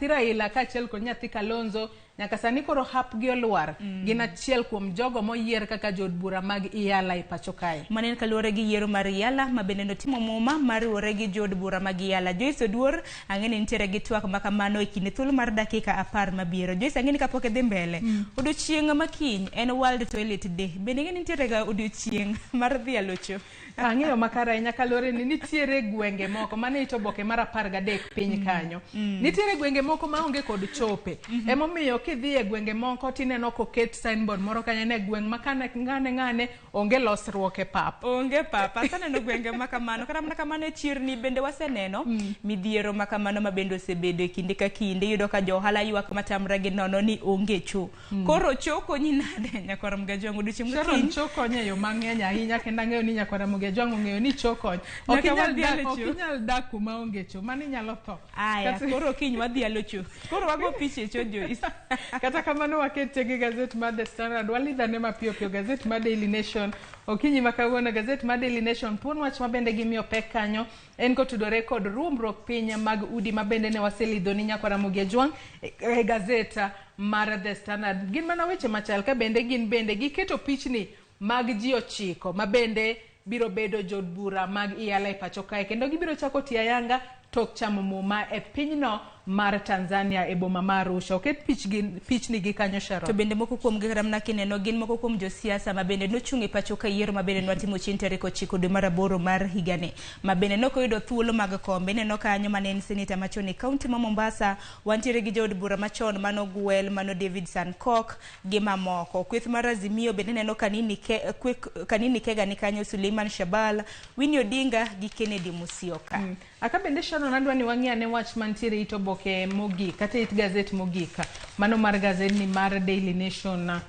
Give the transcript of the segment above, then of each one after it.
nyathi Raila kaachiel kod nyathi Kalonzo nyaka sani koro hapgi olwar gin achiel kuom jogo moyier kaka jod bura mag Iyala e pacho kae. Manen kaluwore gi yiero mar Iyala ma bende notimo muma mar riwore gi jod bura mag Iyala. Joyce Oduor ang'eni nitiere gi twak ma kamano e kinde thuolo mar dakika 10 mabiro. Joyce ang'eni kapok dhi mbele. Odiochieng' makiny en World Toilet Day. Bende ng'eni nitiere ga odiochieng' mar dhi alocho. Ang'eyo makara nyaka lore ni nitiere gwenge moko mane ito boke mar 13 piny kanyo. Nitiere gwenge moko maonge kod chope. Emomiyo kidhi e gwenge moko tineno koket signboard moro kanyo ne gweng' makane ngane onge losruok e pap. Onge pap. Asaneno gwenge makamano. Kata mana kamano e chirni bende waseneno midhiero makamano ma bende osebedo e kinde ka kinde. Yudo ka jo ohala ywak matamre gi nono ni onge cho. Koro cho konyi nade nyakora Mgajong odiochieng' makiny? Cho konyo yo mang'eny ahinya kendo ang'eyo ni nyakora Mgajong ong'eyo ni cho konyo. Ok inyal dak kuma onge cho, mano inyalo tho. Aya, koro kiny wadhi alocho. Koro wago piche cho Joyce. Kata kamano wakete gi gazet mar The Standard, walidhane mapiyo piyo gazet mar Daily Nation. Okinyi makawuono gazet mar Daily Nation thuon wach mabende gimiyo pek kanyo en kotudore kod ruombruok piny mag udi mabende ne waselidho ni nyakora Mgajong e gazet mar The Standard. Gin mana weche machal ka bende gin bende giketo pichni mag ji 9 mabende biro bedo jod bura mag Iyala e pacho kae kendo gibiro chako tiayanga tok chamo muma e pinyno mar Tanzania e boma mar Arusha. Oket pichni gi kanyo Sharon. To bende moko kuom gik ramna kineno gin moko kuom josiasa ma bende nochung' e pacho ka yiero ma bende nwatimo chieng' tarik 9 dwe mar 8 mar higani. Ma bende nokoyudo thuolo mag kombe. Neno kanyo mane en seneta machon e kaunti ma Mombasa, wantiere gi jod bura machon mano Gwel, mano David Sankok gi mamoko. Kweth mar Azimio bende neno kanini kega ni kanyo Suleiman Shabal, Winnie Odinga gi Kennedy Musyoka. Aka bende Sharon adwa ni wang'ia ne wach mantiere ito boke mogik kata it gazet mogika mano mar gazet ni mar Daily Nation.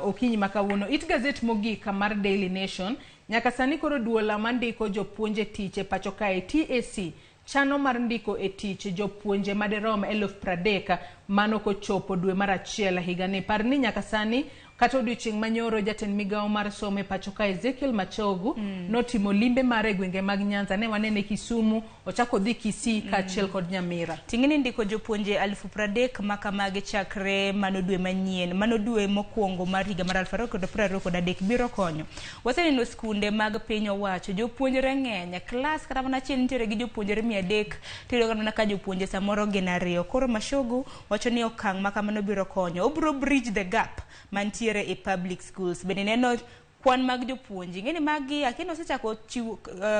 Okinyi makawuono it gazet mogika mar Daily Nation nyaka sani koro duola mandiko jopuonje tich e pacho kae TAC chano mar ndiko e tich jopuonje madirom 30,000 mano kochopo dwe mar 1 higani. Parni nyaka sani kata odiochieng' manyoro jatend migawo mar somo e pacho kae Ezekiel Machogu notimo limbe mare gwenge mag Nyanza, ne wanene Kisumu, ochako dhi Kisii kaachiel kod Nyamira. Ting'eni ndiko jopuonje 30,000 makamage chakre mano dwe manyien, mano dwe mokwongo mar higa mar 2023 biro konyo. Waseneno skunde mag piny owacho jopuonjre ng'eny, klas kata mana achiel nitiere gi jopuonjre 300, tiyudo mana ka jopuonje samoro gin 2. Koro Mashogu wacho ni okang' makamano biro konyo. Obro bridge the gap mantiere e public schools. Bende neno kwan mag jopuonji ng'eni magi akino osechako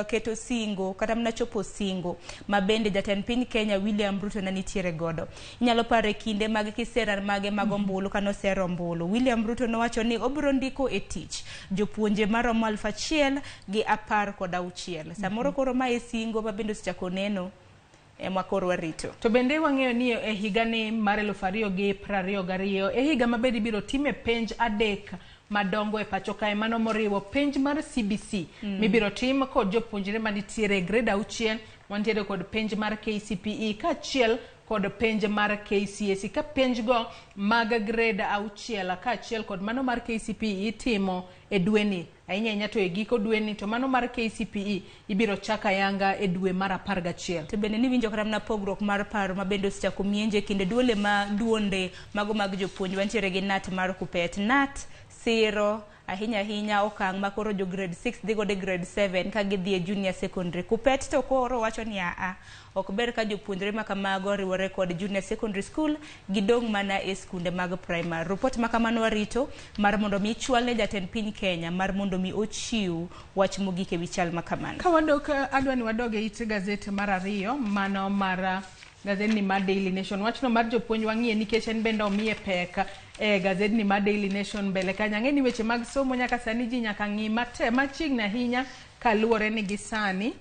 keto singo kata mna chopo singo ma bende jatend piny Kenya William Ruto na nitiere godo. Inyalo pare kinde mag kisera mage mag ombulu kano sero ombulu. William Ruto nowacho ni obro ndiko e tich jopuonje maromo 1,016. Samoro koro mae singo ma bende osechako neno mwakoro warito. To bende wang'eyo ni e higani mar 2022 e higa mabedi biro time penj 3 madongo e pacho kae mano moriwo penj mar CBC mibiro tim kod jopuonjre manitiere grade 6, wantiere kod penj mar KCPE kaachiel kod penj mar KCSE ka penj go mag grade 6 kaachiel kod mano mar KCPE timo e dweni ahinya to e giko dweni, to mano mar KCPE ibiro chaka yanga e dwe mar 11. To bende ni winjo kata na pogruok mar paro ma bende osechako mienje kinde duole ma duonde mago mag jopuonj wantiere gi nat mar Kupet nat siro ahinya okang' ma koro jo grade 6 dhi go de grade 7 ka gidhi e junior secondary. Kupet to koro wacho ni ok ber ka jopuonjre makamago riwore kod junior secondary school gidong mana e skunde mag primary. Report makamano warito mar mondo mi chwalne jatend piny Kenya mar mondo mi ochiw wach mogik e wichal makamano. Ka wadok adwani wadoge it gazet mar 2 mano mar gazet ni mar Daily Nation. Wachno mar jopuonj wang'ie nikech en bende omiye pek e gazet ni mar Daily Nation mbele kanya. Ng'eni weche mag somo nyaka sani ji nyaka ng'i machiegni ahinya kaluwore ni gi sani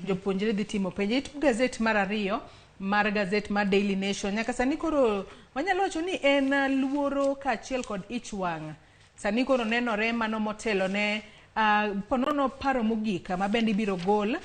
jopuonjre dhi timo penj. It gazet mar 2 mar gazet mar Daily Nation nyaka sani koro wanyalo wacho ni en luoro kaachiel kod ich wang'. Sani koro nenore mano motelo ne ponono paro mogika ma bende biro gol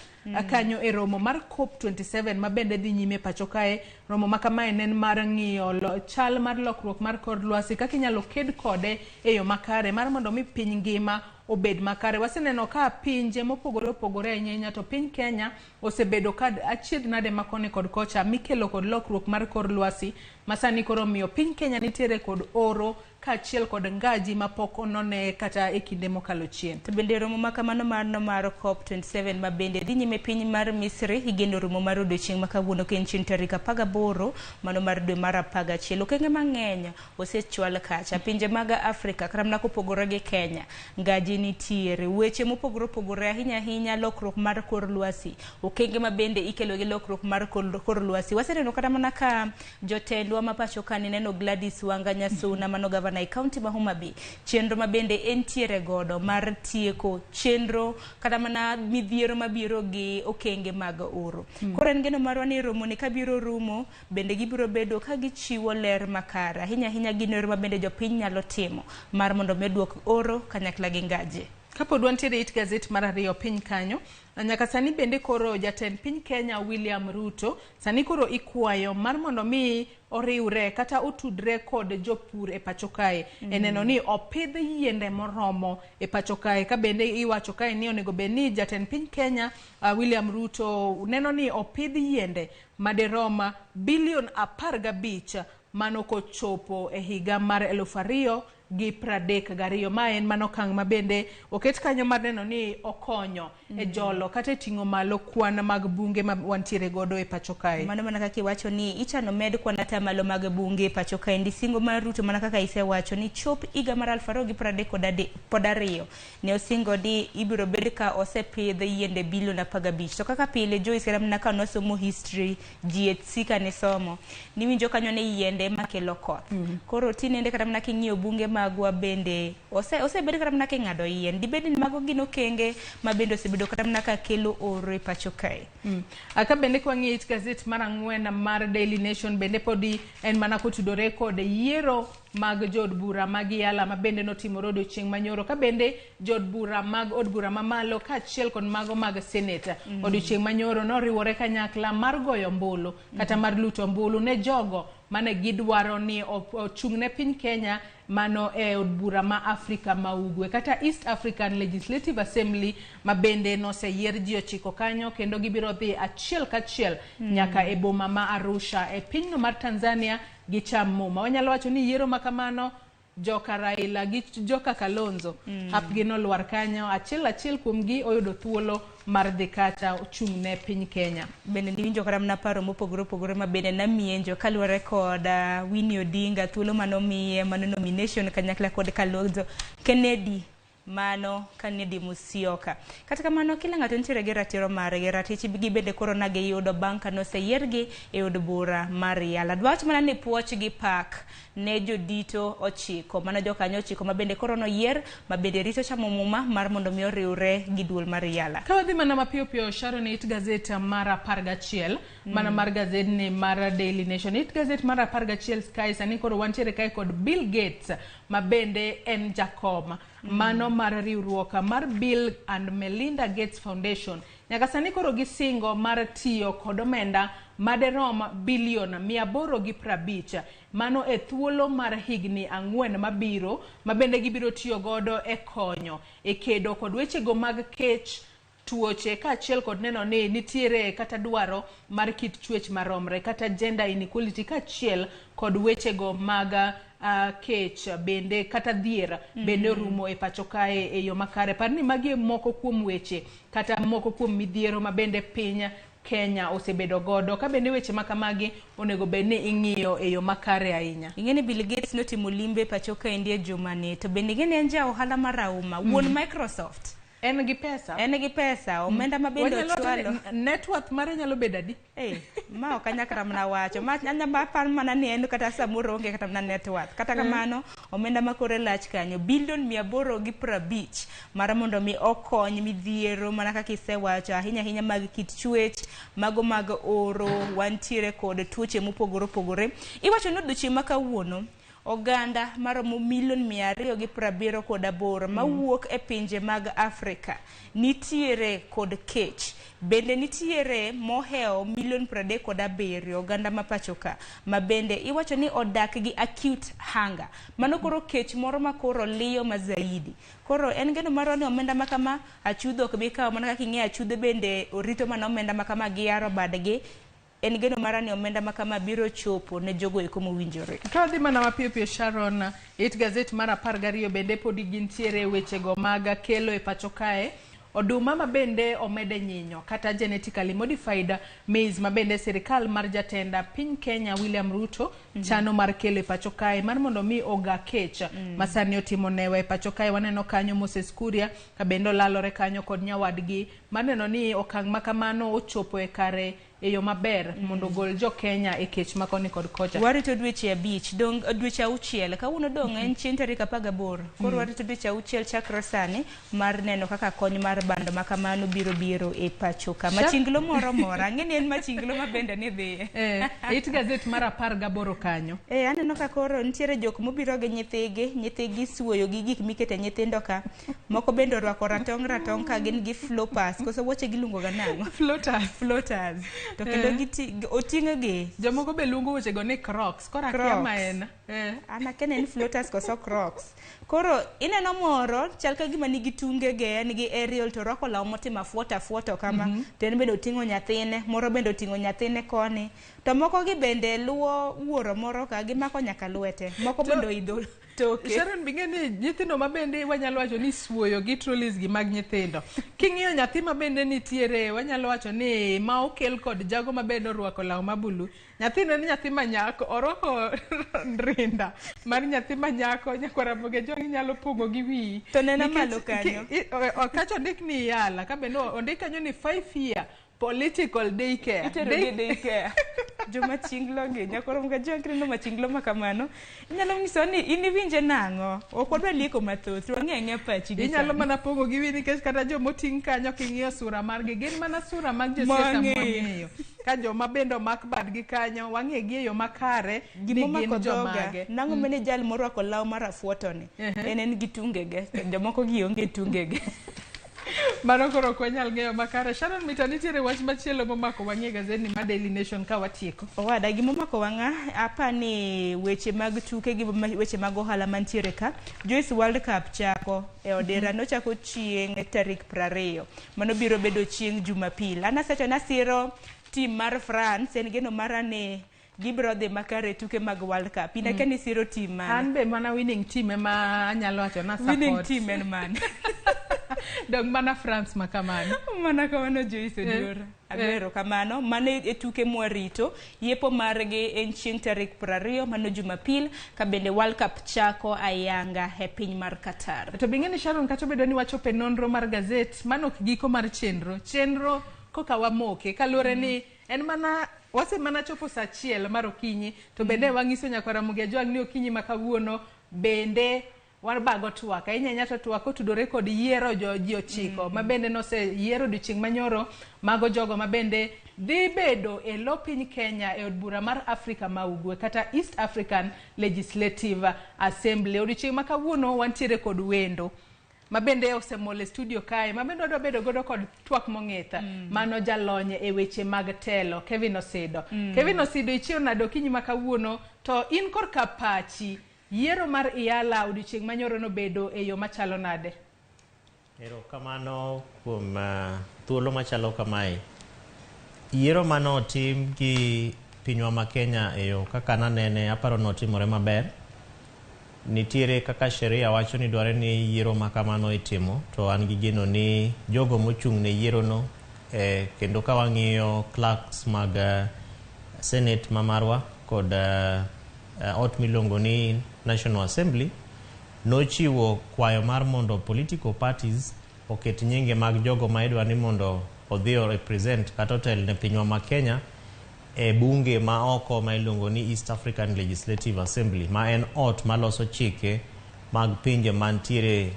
kanyo e romo mar COP27 mabende dhi nyime pacho kae. Romo makamae nen mar ng'iyo chal mar lokruok mar kor lwasi kaka inyalo ked kode e yo makare mar mondo mi piny ngima obed makare. Waseneno ka pinje mopogore opogore ahinya to piny Kenya osebedo kad achiedh nade makone kod kocha mikelo kod lokruok mar kor lwasi masani koro miyo piny Kenya nitiere kod oro kaachiel kod ngaji mapok onone kata e kinde mokalo chien. To bende romo makamano mar COP27 mabende dhi nyime piny mar Misri igeno romo mar odiochieng' makawuono kenchien tarik 18 mano mar dwe mar 11. Okenge mang'eny osechwal kacha pinje mag Afrika karamna kopogore gi Kenya ngaji nitiere weche mopogore opogore ahinya lokruok mar kor lwasi okenge mabende ikelo gi lokruok mar kor lwasi. Waseneno kata mana ka jotendwa mapacho kani neno Gladys Wanga Nyasuna mano gavana e kaunti ma Homa Bay chenro mabende entiere godo mar tieko chenro kata mana midhiero mabiro gi okenge mag oro. Koro en geno marwa ni romo ni kabiro rumo bende gibiro bedo ka gichiwo ler makare ahinya gino mabende jopiny nyalo timo mar mondo meduok oro kanyakla gi ngaji. Kapod wantiere it gazet mar 2 piny kanyo nyaka sani bende koro jatend piny Kenya William Ruto sani koro ikwayo mar mondo mi oriwre kata otudre kod jopur e pacho kae eneno ni opidh yiende moromo e pacho kae ka bende iwacho kae ni onego beni jatend piny Kenya William Ruto neno ni opidh yiende maderoma bilion 15 mano kochopo e higa mar 2032. Ma en mano kang' mabende oket kanyo mar neno ni okonyo e jolo kata ting'o malo kwan mag bunge ma wantiere godo e pacho kae. Mano mana kaka iwacho ni ichano med kwan ata malo mag bunge e pacho kae ndi singo mar Ruto mana kaka isewacho ni chop higa mar 2032 ne osingo di ibiro bed ka osepidh yiende bilion 15. To kaka pile Joyce ramna ka nosomo history GHC ka ne somo ni winjo kanyo ne yiende makelo koth. Koro tinende kata mana king'iyo bunge magwa bende osebed kata mana ng'ado yien dibed ni mago gino kenge mabende osebedo kata mana ka kelo oro e pacho kae. Aka bende kwa ng'iyo it gazet mar 4 mar Daily Nation bende podi en mana kotudore kod yiero mag jod bura mag yala mabende notimore odiochieng' manyoro ka bende jod bura mag od bura mamalo kaachiel kod mago mag seneta odiochieng' manyoro noriwore kanyakla mar goyo mbulu kata mar luto mbulu ne jogo mane gidwaro ni ochung'ne piny Kenya mano e od bura ma Afrika ma Ugwe kata East African Legislative Assembly mabende noseyier ji 9 kanyo kendo gibiro dhi achiel kachiel nyaka e boma ma Arusha e pinyno mar Tanzania gicham muma. Wanyalo wacho ni yiero makamano joka Raila gi joka Kalonzo hapgi nolwar kanyo achiel kuomgi oyudo thuolo mar dhi kata ochung'ne piny Kenya. Bende niwinjo kata mana paro mopogore opogore mabende namienjo kaluwore kod Winnie Odinga thuolo manomiye mano nomination kanyakla kod Kalonzo Kennedy Musyoka. Kata kamano kila ng'ato nitiere gi ratiro mare gi ratichi gi bende koro nage yudo banka no seyiergi e od bura mar yala. Dwach mana ni puoch gi pak ne jodito 9 mana jokanyo 9 mabende koro no yier mabende rito chamo muma mar mondo mi oriwre gi duol mar yala. Ka wadhi mana mapiyo Sharon it gazet mar 11 mana mar gazet ni mar Daily Nation. It gazet mar 11 Sky sani koro wantiere kae kod Bill Gates mabende en jakom mano mar riwruok mar Bill and Melinda Gates Foundation. Nyaka sani koro gisingo mar tiyo kod omenda maderom bilion 850 mano e thuolo mar higni 4 mabiro mabende gibiro tiyo godo e konyo e kedo kod wechego mag kech tuoche kaachiel kod neno ni nitiere kata dwaro mar kit chwech maromre kata gender inequality kaachiel kod wechego mag kech bende kata dhier bende rumo e pacho kae e yo makare. Par ni magi moko kuom weche kata moko kuom midhiero mabende piny Kenya osebedo godo ka bende weche makamagi onego beni ing'iyo e yo makare ahinya. Ing'eni Bill Gates notimo limbe pacho kae ndie jumane to bende ing'eni en ja ohala marauma wuon Microsoft. En gi pesa omenda mabende ochwalo net worth mare nyalo bedo adi ma okanyakra mana wacho ma nyamba par mana ni en kata samoro onge kata mana net worth kata kamano omenda makore lach kanyo bilion 850 mar mondo mi okony midhiero mana kaka isewacho ahinya mag kit chwech mago mag oro wantiere kod tuoche mopogore opogore. Iwacho ni odiochieng' makawuono oganda maromo milion 278 mawuok e pinje mag Afrika nitiere kod kech. Bende nitiere moheo milion 37 oganda mapachoka ma bende iwacho ni odak gi acute hunger. Mano koro kech moro makoro liyo mazaidi. Koro en geno maro ni omenda makama achudho ok bi kawo mana kaka ing'e achudho bende orito mana omenda makama gi yaro badgi. En geno mara ni omenda makama biro chopo ne jogo eko mowinjore. Ka dhi mana mapiyo piyo Sharon, it gazet mar 12 bende pod gintiere wechego mag kelo e pacho kae. Oduma ma bende omede nyinyo kata genetically modified maize ma bende sirikal mar jatenda piny Kenya William Ruto chano mar kelo e pacho kae mar mondo mi oga kech masani otimo newe e pacho kae. Waneno kanyo Moses Kuria ka bende lalore kanyo kod nyawadgi maneno ni okang' makamano ochopo e kare e yo maber mondo gol jo Kenya e kech makoni kod kocha. Warito dweche 5 dong dweche 6 kawuono dong en chieng' tarik 18. Koro warito dweche 6 chakre sani mar neno kaka kony mar bando makamano biro e pacho ka. Machinglo moro mora ng'eni en machinglo ma bende ni dhi. It gazet mar 18 kanyo. Aneno ka koro nitiere jok mobiro gi nyithigi suoyo gi gik mikete nyithindo ka. Moko bende orwako ratong ka gin gi floppers koso woche giluongo ga nang'o? Floaters. To kendo oting'o gi. Jomoko be luongo weche go ni Crocs. Kora kia ma en. Ana kene ni floaters koso Crocs. Koro ineno moro chal ka gima nigi tunge ge nigi aerial to roko law motimo fuota kama. To en bende oting'o nyathine, moro bende oting'o nyathine koni. To moko gi bende luwo wuoro moro ka gimako nyaka lwete. Moko bende oidho toke. Sharon bingeni nyithindo ma bende wanyalo wacho ni suoyo gi trolleys gi mag nyithindo. King'iyo nyathi ma bende nitiere wanyalo wacho ni ma okel kod jago ma bende orwako law mabulu. Nyathino ni nyathi manyako orwako rinda mar nyathi manyako nyakwara moge jogi nyalo pogo gi wi. To nena malo kanyo. Kacho ndik ni yala ka bende ondik kanyo ni 5 year political daycare. Daycare. Joma chinglo gi nyakoro mga jonkri no machinglo makamano. Inyalo nyiso ni iniwinje nang'o. Ok wadwa lieko mathoth. Wang'e pachi gi. Inyalo mana pogo gi wi nikech kata joma oting' kanyo king'iyo sura margi gin mana sura mag josiasa mang'eyo. Ka joma bende mak badgi kanyo wang'e gi e yo makare ni gin jomage. Nang'o mene jal morwako law mar afuotoni. En gi tungege. Jomoko gi onge tungege. Mano koro kwanyal ng'eyo makare. Sharon Mita nitiere wach machielo momako wang'e gazeti ma Daily Nation ka watieko. Owada gimomako wang'a apani weche mag tuke gi weche mag ohala mantiere ka. Joyce World Cup chako e odera nochako chieng' tarik 20. Mano biro bedo chieng' Jumapil. Anasecho nasiro team mar France en geno marane gibro dhi makare tuke mag World Cup. Ina keni siro team man. An be mana winning team ema anyalo wacho na support. Winning team en man. Dong mana France makamano. Mana kamano Joyce Odiora. Abero kamano. Mane e tuke mwarito. Yepo margi en chieng' tarik 20 mano Jumapil. Kabende World Cup chako ayanga e piny mar Qatar. To bingeni Sharon kato bedo ni wacho penonro mar gazet mano giko mar chenro koka wamoke kalure ni en mana wase mana chopo saa 1 mar okinyi to bende wang'iso nyakwara Mugia Jwang ni okinyi makawuono bende warbago twak ahinya to twak otudore kod yiero ji ochiko ma bende nose yiero odiochieng' manyoro mago jogo ma bende dhi bedo e lo piny Kenya e od bura mar Afrika ma Ugwe kata East African Legislative Assembly. Odiochieng' makawuono wantiere kod wendo ma bende osemole studio kae ma bende odwa bedo godo kod twak mong'etha mano jalonye e weche mag telo Kevin Osido. Kevin Osido ichiew nado kinyi makawuono to in korka pachi yiero mar Iyala odiochieng' manyoro no bedo e yo machalo nade? Kamano kuom thuolo machalo kamae. Yiero mano tim gi pinywa ma Kenya e yo kaka nanene aparo notimore maber. Nitiere kaka sheria wacho ni dware ni yiero makamano itimo to an gi geno ni jogo mochung' ne yiero no kendo ka wang'iyo clerks mag Senate mamarwa kod ot milongo ni National Assembly nochiwo kwayo mar mondo political parties oket nyinge mag jogo ma idwa ni mondo odhi represent kata otel ne pinywa ma Kenya e bunge ma oko ma ilongo ni East African Legislative Assembly ma en ot maloso chike mag pinje mantiere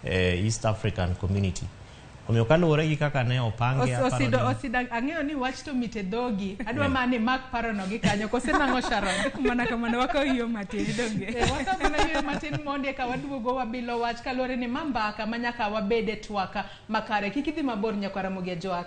East African Community. Omiyo kaluwore gi kaka ne opange osida ang'eyo ni wach to mite dhogi adwa mani mak parono gi kanyo kose nang'o Sharon mana kamano wakaw yo matin donge wakaw mana yo matin mondi ka waduogo wabilo wach kaluwore ni mambaka manyaka wabede twaka makare kik idhi mabor nyaka Ramogi Joak.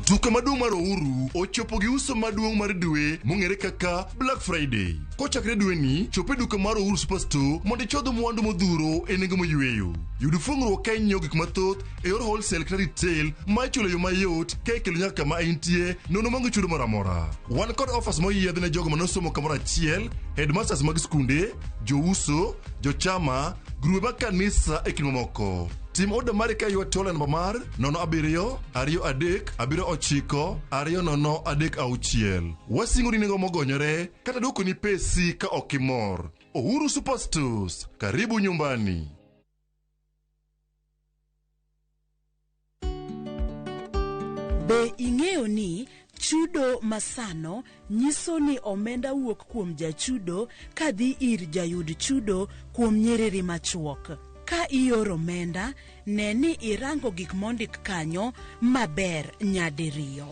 Duka maduong' mar Ouru ochopo gi uso maduong' mar dwe mong'ere kaka Black Friday. Kochakre dwe ni, chope duka mar Ouru Superstore mondo ichodh mwandu modhuro e nengo moyweyo. Yud fuong'ruok ka inyiewo gik mathoth e yor wholesale kata retail ma ichulo yo mayot ka ikelo nyaka kama intie nono mango chudo moro amora. Wan kod offers moyiedhi ne jogo manosomo kamoro achiel, headmasters mag skunde, jouso, jochama, grube mag kanisa e kind mamoko. Tim order mari ka ywa tola namba mar 0723292036. Wasingoni nengo mogonyore kata dwoko ni pesi ka okimor. Ouru Superstores, karibu nyumbani. Be ing'eyo ni chudo masano nyiso ni omenda wuok kuom jachudo kadhi ir jayud chudo kuom nyiriri machuok. Ka ioro omenda, ne ni irango gik mondik kanyo maber nyadiriyo.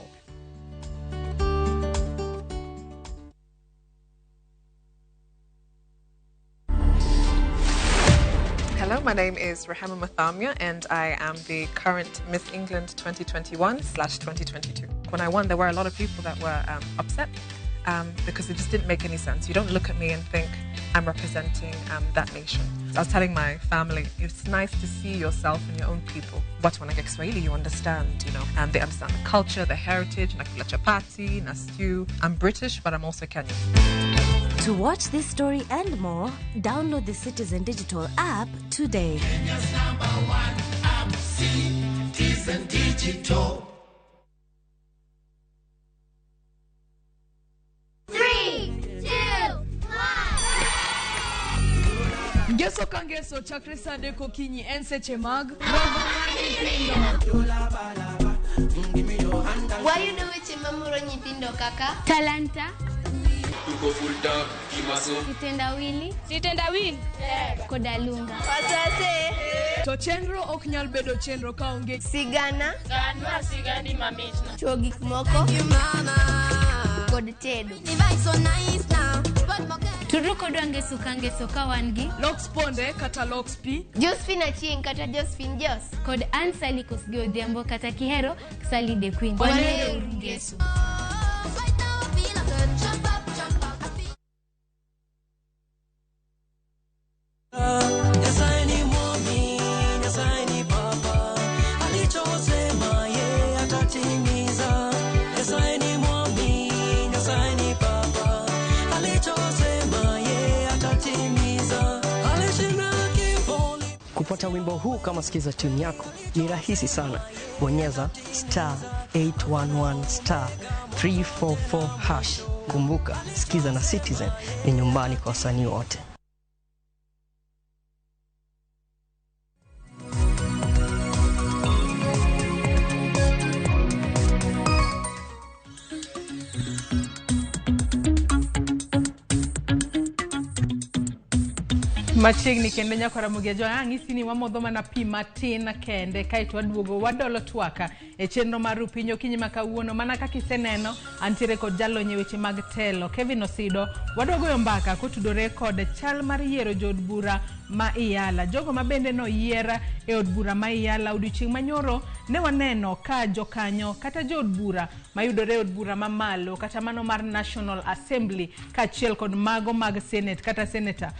Hello, my name is Rahama Mathamia and I am the current Miss England 2021/2022. When I won, there were a lot of people that were upset because it just didn't make any sense. You don't look at me and think I'm representing that nation. I was telling my family, it's nice to see yourself and your own people. But when I get Swahili, you understand, and they understand the culture, the heritage, nakula chapati, na stew. I'm British, but I'm also Kenyan. To watch this story and more, download the Citizen Digital app today. Kenya's #1 app, Citizen Digital. 3, 2, 1. Ngeso kangeso chakre sade kokinyi en seche mag Why you know which mamuro nyithindo kaka? Talanta. Kitendawili. Kodalunga. Pasase. To chenro ok nyal bedo chenro ka onge sigana. Ganwa sigani mamitna. Chuo gik moko. Kod tedo. Turu kodwa ngeso kangeso ka wangi. Lox ponde kata Lox P. Josephine Achieng kata Josephine Jos. Kod Ansali Kosgi Odhiambo kata Kihero Sally the Queen. Wanero ngeso. Kupata wimbo huu kama sikiza tune yako ni rahisi sana. Bonyeza *811 *344#. Kumbuka, sikiza na Citizen ni nyumbani kwa wasanii wote. Machiegni kende nyaka Ramogi Joak ng'isi ni wamodho mana pi matin kende kaito waduogo wadolo twaka e chenro mar Rupinyo Okinyi ma kawuono. Mana kaka iseneno, antiere kod jalony e weche mag telo Kevin Osido. Wadogo mbaka kotudore kod chal mar yiero jod bura ma Iyala. Jogo ma bende no yiera e od bura ma Iyala odiochieng' manyoro ne waneno ka jokanyo kata jod bura mayudore e od bura ma malo kata mano mar National Assembly kaachiel kod mago mag Senate kata Senators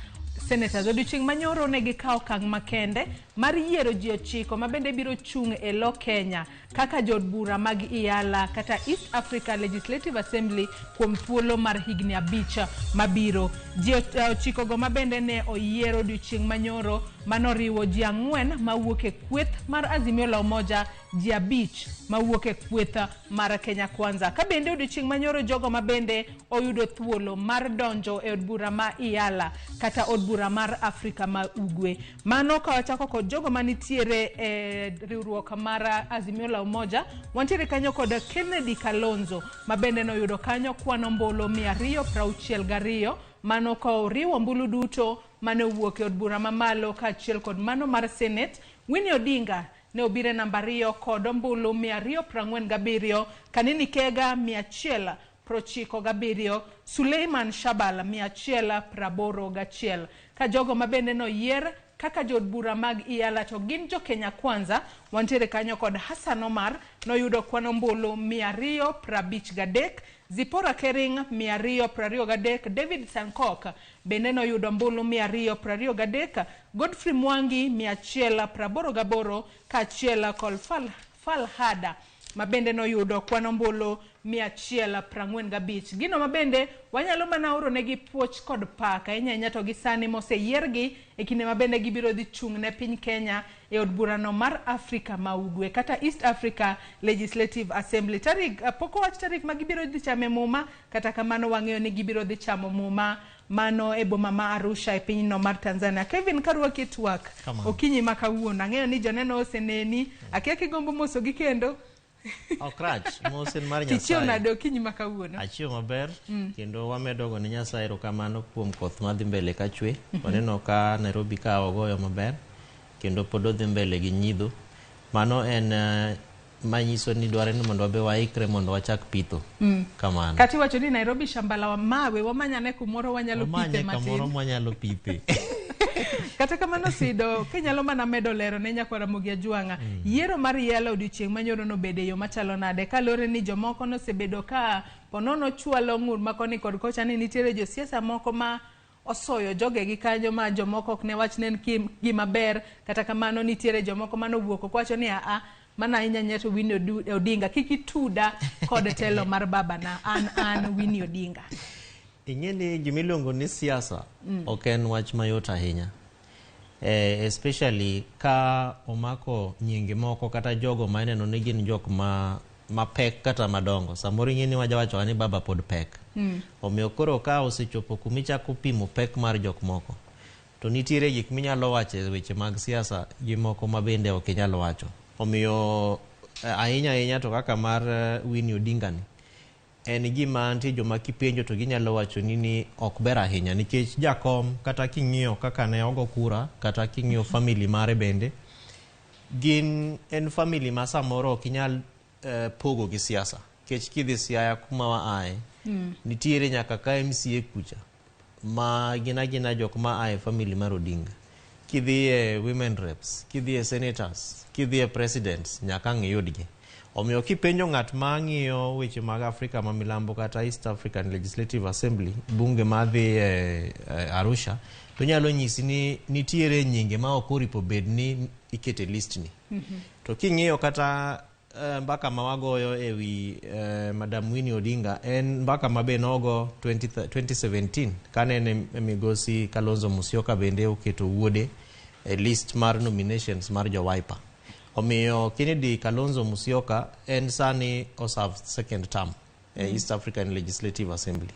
odiochieng' manyoro ne gikawo okang' makende mar yiero ji 9 ma bende biro chung' e lo Kenya kaka jod bura mag Iyala kata East Africa Legislative Assembly kuom thuolo mar higni 5 mabiro. Ji 9 go ma bende ne oyiero odiochieng' manyoro manoriwo ji 4 mawuok e kweth mar Azimio la Umoja, ji 5 mawuok e kweth mar Kenya Kwanza. Ka bende odiochieng' manyoro jogo mabende oyudo thuolo mar donjo e od bura ma Iyala kata od bura mar Afrika ma Ugwe. Mano ka wachako kod jogo manitiere e riwruok mar Azimio la Umoja, wantiere kanyo kod Kennedy Kalonzo mabende noyudo kanyo kwano ombulu 262, mano ka oriwo ombulu duto mane owuok e od bura mamalo kaachiel kod mano mar Senate. Winnie Odinga ne obire namba 2 kod ombulu 247, Kanini Kega 197, Suleiman Shabal 181. Ka jogo mabende noyier kaka jod bura mag Iyala to gin jo Kenya Kwanza, wantiere kanyo kod Hassan Omar noyudo kwano ombulu 253, Zipora Kering 223, David Sankok bende noyudo ombulu 223, Godfrey Mwangi 188, kaachiel kod Falhada mabende noyudo kwano ombulu 145. Gino mabende wanyalo mana oro negi puoch kod pak ahinya to gi sani moseyiergi e kinde mabende gibiro dhi chung' ne piny Kenya e od burano mar Afrika ma Ugwe kata East Africa Legislative Assembly. Pok owach tarik ma gibiro dhi chame muma, kata kamano wang'eyo ni gibiro dhi chamo muma mano e boma ma Arusha e pinyno mar Tanzania. Kevin Karuaki twak okinyi ma kawuono, ang'eyo ni joneno oseneni, akia kigombo moso gi kendo Okrach, mosen mar Nyasaye. Tichio nado kinyi makawuono. Achio maber, kendo wamedo go ne Nyasaye erokamano kuom koth madhi mbele ka chwe. Waneno ka Nairobi ka ogoyo maber, kendo pod odhi mbele gi nyidho. Mano en manyiso ni dware ni mondo wabe waikre mondo wachak pitho. Kamano. Kati wacho ni Nairobi shambala wa mawe, wamanyane kumoro wanyalo pithe matin. Kumoro wanyalo pithe. Kata kamano Sido, kenyalo mana medo lero ne nyako Ramogi Ajwang'a. Yiero mar Iyala odiochieng' manyoro no bede yo machalo nade, kalore ni jomoko nosebedo ka ponono chwalo ng'ur makoni kod kocha ni nitiere josiasa moko ma osoyo jogegi kanyo ma jomoko ok ne wach nen gima ber, kata kamano nitiere jomoko manowuok kwacho ni mana ahinya nyeto Winnie Odinga kikituda kod telo mar babana an Winnie Odinga. Ing'eni gimiluongo ni siasa ok en wach mayot ahinya, especially ka omako nyingi moko kata jogo maneno ni gin jok ma pek kata madongo. Samoro ing'eni wajawacho ni baba pod pek. Omiyo koro ka osechopo kumichako pimo pek mar jok moko, to nitiere gik minyalo wacho e weche mag siasa gi moko mabende ok inyalo wacho. Omiyo ahinya to kaka mar Winnie Odinga ni en gima nitie joma kipenjo to ginyalo wacho ni ok ber ahinya, nikech jakom kata king'iyo kaka ne ogo kura kata king'iyo family mare bende en family ma samoro ok inyal pogo gi siasa. Kech kidhi Siaya kuma waaye nitiere nyaka ka MCA kucha ma gina jok ma aye family mar Odinga. Kidhi women reps, kidhi senators, kidhi presidents, nyaka ng'iyudgi. Omiyo kipenjo ng'at ma ng'iyo weche mag Afrika ma milambo kata East African Legislative Assembly, bunge madhi Arusha, to nyalo nyisi ni nitiere nyinge ma ok oripo bed ni ikete list ni. To king'iyo kata mbaka ma wagoyo ewi Madam Winnie Odinga en mbaka mabe nogo 2017 kane migosi Kalonzo Musyoka bende oketo wuode list mar nominations mar jo Wiper. Omiyo Kennedy Kalonzo Musyoka en sani oserve second term East African Legislative Assembly.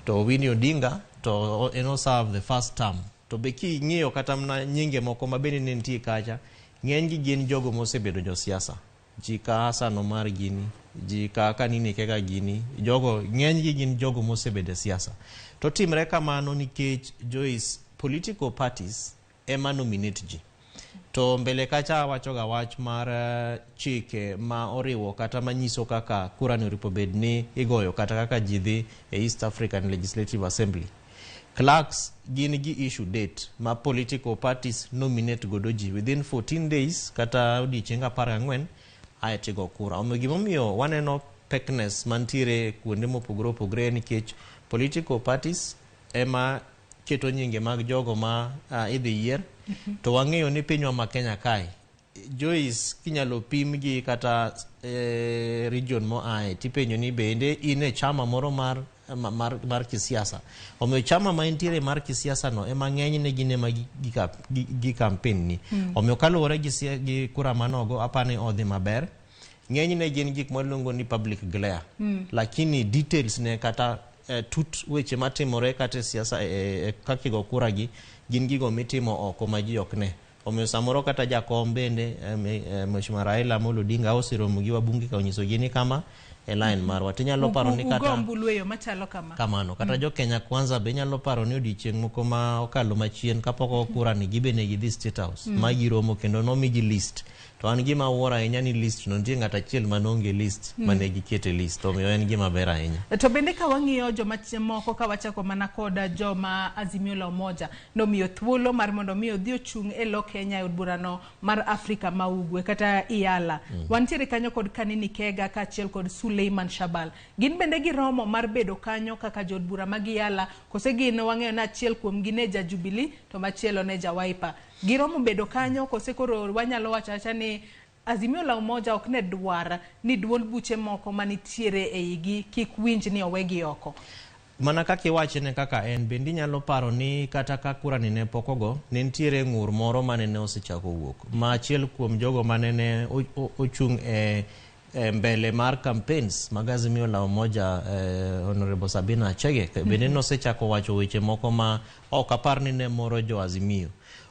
To Winnie Odinga to en oserve the first term. To beki ng'iyo kata mna nyinge moko mabende ne nitie kacha, ng'enygi gin jogo mosebedo jo siasa. Jika Hassan Omar gini, jika Kanini Kega gini, jogo ng'enygi gin jogo mosebedo siasa. To timre kamano nikech Joyce political parties ema nominate ji. To mbele kacha wachoga wach mar chike ma oriwo kata manyiso kaka kura ni oripo bed ni igoyo kata kaka jidhi e East African Legislative Assembly. Clerks gin gi issue date ma political parties nominate godoji within 14 days kata odiochienge 14 ayetigo kura. Omiyo gimomiyo waneno pekness mantiere kuonde mopogore opogore nikech political parties ema keto nyinge mag jogo ma idhi yier. To wang'eyo ni pinywa ma Kenya kae Joyce kinyalo pim gi kata region mo ae tipenyo ni bende ine chama moro mar mar kisiasa. Omiyo chama ma intiere mar kisiasa no ema ng'eny ne gine ma gi campaign ni. Omiyo kaluwore gi kura manogo apani odhi maber. Ng'eny ne gin gik maluongo ni public glare. Lakini details ne kata tut weche matimore kata siasa kakigo kura gi gin gigo mitimo oko ma ji ok ne. Omiyo samoro kata jakom bende Mheshimiwa Raila Amolo Odinga osiromo gi wabunge ka onyiso gini kama e line marwa. Tinyalo paro ni kata ugombulweyo machalo kamano kata jo Kenya Kwanza be nyalo paro ni odiochieng' moko ma okalo machien kapok kura ni gibene gi State House ma giromo kendo nomigi list. To an gima wuora ahinya ni list no nitie ng'ata achiel manonge list mane gikete list. Omiyo en gima ber ahinya. To bende ka wang'iyo joma moko ka wachako mana koda joma Azimio la Umoja nomiyo thuolo mar mondo mi odhi ochung' e lo Kenya od burano mar Afrika ma Ugwe kata IALA. Wantiere kanyo kod Kanini Kega ka achiel kod Suleiman Shabal. Gin bende giromo mar bedo kanyo kaka jod bura mag IALA kose gin wang'eyo na achiel kuom gine ja Jubilee to machielo ne ja Wiper. Giromo bedo kanyo kose koro wanyalo wachacha ni Azimio la Umoja ok ne dwar ni duol buche moko manitiere e igi kik winj ni owegi oko. Mana kaka iwachne kaka en bendi nyalo paro ni kata ka kura ni ne pokogo ne nitiere ng'ur moro mane ne osechako wuok. Ma achiel kuom jogo mane ne ochung' mbele mar campaigns mag Azimio la Umoja Honorable Sabina Achege bende nosechako wacho weche moko ma ok apar ni ne moro jo Azimio.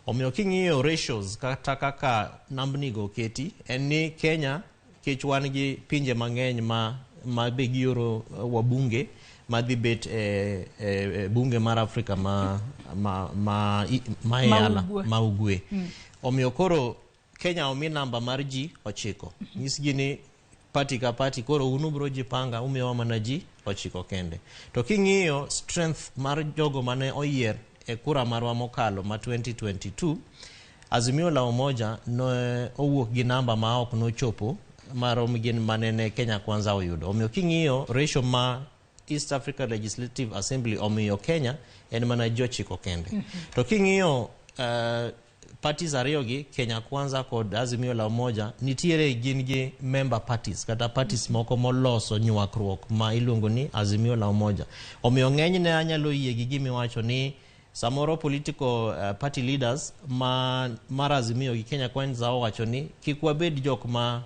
Omiyo king'iyo ratios kata kaka nambni go keti en ni Kenya kech wan gi pinje mang'eny ma be gioro wabunge madhi bet bunge mar Afrika ma ugwe. Omiyo koro Kenya omi namba mar ji 9. Nyisgi ni party ka party koro unu bro jipanga umiwa mana ji 9 kende. To king'iyo strength mar jogo mane oyier e kura marwa mokalo ma 2022 Azimio la Umoja no owuok gi namba ma ok no chopo marom gin manene Kenya Kwanza oyudo. Omiyo king'iyo ratio ma East Africa Legislative Assembly omiyo Kenya en mana ji 9 kende. To king'iyo parties ariyo gi Kenya Kwanza kod Azimio la Umoja nitiere gin gi member parties kata parties moko moloso nyuakruok ma iluongo ni Azimio la Umoja. Omiyo ng'eny ne anyalo yie gi gimiwacho ni samoro political party leaders mar Azimio gi Kenya Kwanza owacho ni kik wabed jok ma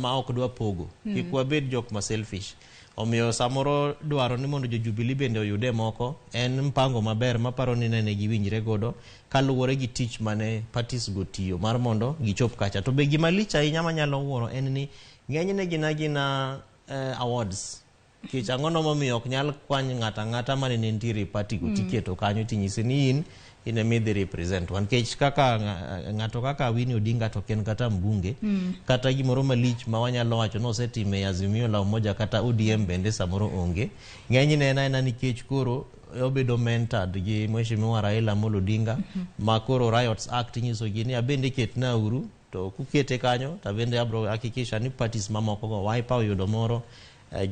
ok dwa pogo, kik wabed jok ma selfish. Omiyo samoro dwaro ni mondo jo Jubilee bende oyude moko en mpango maber maparo ni ne giwinjre godo kaluwore gi tich mane parties go tiyo mar mondo gichop kacha. To be gima lich ahinya manyalo wuoro en ni ng'eny ne gina awards. Kich ang'ono momiyo ok nyal kwany ng'ata mane nitiere party go tiketo kanyo tinyisi ni in a midhi represent one. Kech kaka ng'ato kaka Winnie Odinga to ken kata mbunge kata gimoro malich ma wanyalo wacho no setime Azimio la Umoja kata ODM bende samoro onge. Ng'eny ne ena nikech koro obedo mentored gi Mheshimiwa Raila Amolo Odinga ma koro Riots Act nyiso gini abende ketna uru to kukete kanyo to bende abro hakikisha ni parties mamoko go Wiper oyudo moro,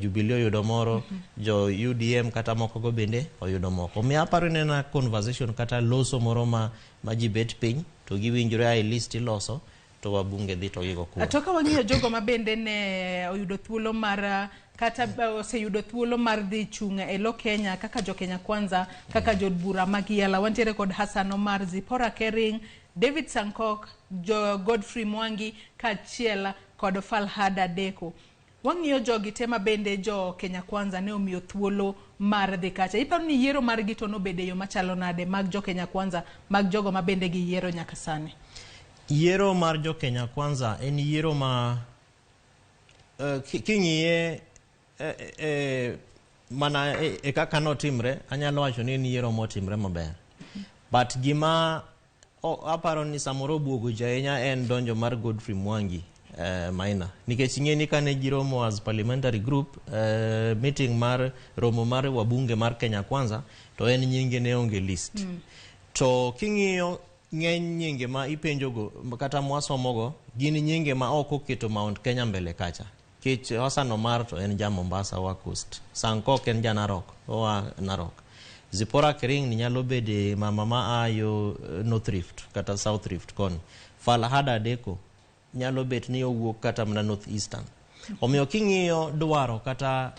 Jubilee oyudo moro, jo UDM kata moko go bende oyudo moko. Mi aparo ni na conversation kata loso moro ma ji bet piny to giwinjore ai list iloso to wabunge dhi to gigo kuwa. Atoka wang'iyo jogo ma bende ne oyudo thuolo mar kata oseyudo thuolo mar dhi chung' e lo Kenya kaka jo Kenya Kwanza kaka jod bura mag IALA. Wantiere kod Hassan Omar, Zipporah Kering, David Sankok, jo Godfrey Mwangi kachiel kod Falhada Deko. Wang'iyo jogi tema bende jo Kenya Kwanza ne omiyo thuolo mar dhi kacha. Iparo ni yiero mar gi to nobede yo machalo nade mag jo Kenya Kwanza mag jogo ma bende gi yiero nyaka sani? Yiero mar jo Kenya Kwanza en yiero ma king'iye mana kaka notimre anyalo wacho ni en yiero motimre maber. But gima aparo ni samoro buogo jainya en donjo mar Godfrey Mwangi Maina. Nikech ing'e ni kane giromo as parliamentary group meeting mar romo mar wabunge mar Kenya Kwanza to en nyinge ne onge list. To king'iyo ng'eny nyinge ma ipenjogo kata mwasomogo gin nyinge ma ok oketo Mount Kenya mbele kacha. Kech Hassan Omar to en ja Mombasa wa Coast, Sankok en ja Narok wa Narok, Zipporah Kering ni nyalo bede mama ayo North Rift kata South Rift kon, Falhada Deko nyalo bet ni owuok kata mna North Eastern. Omiyo king'iyo dwaro kata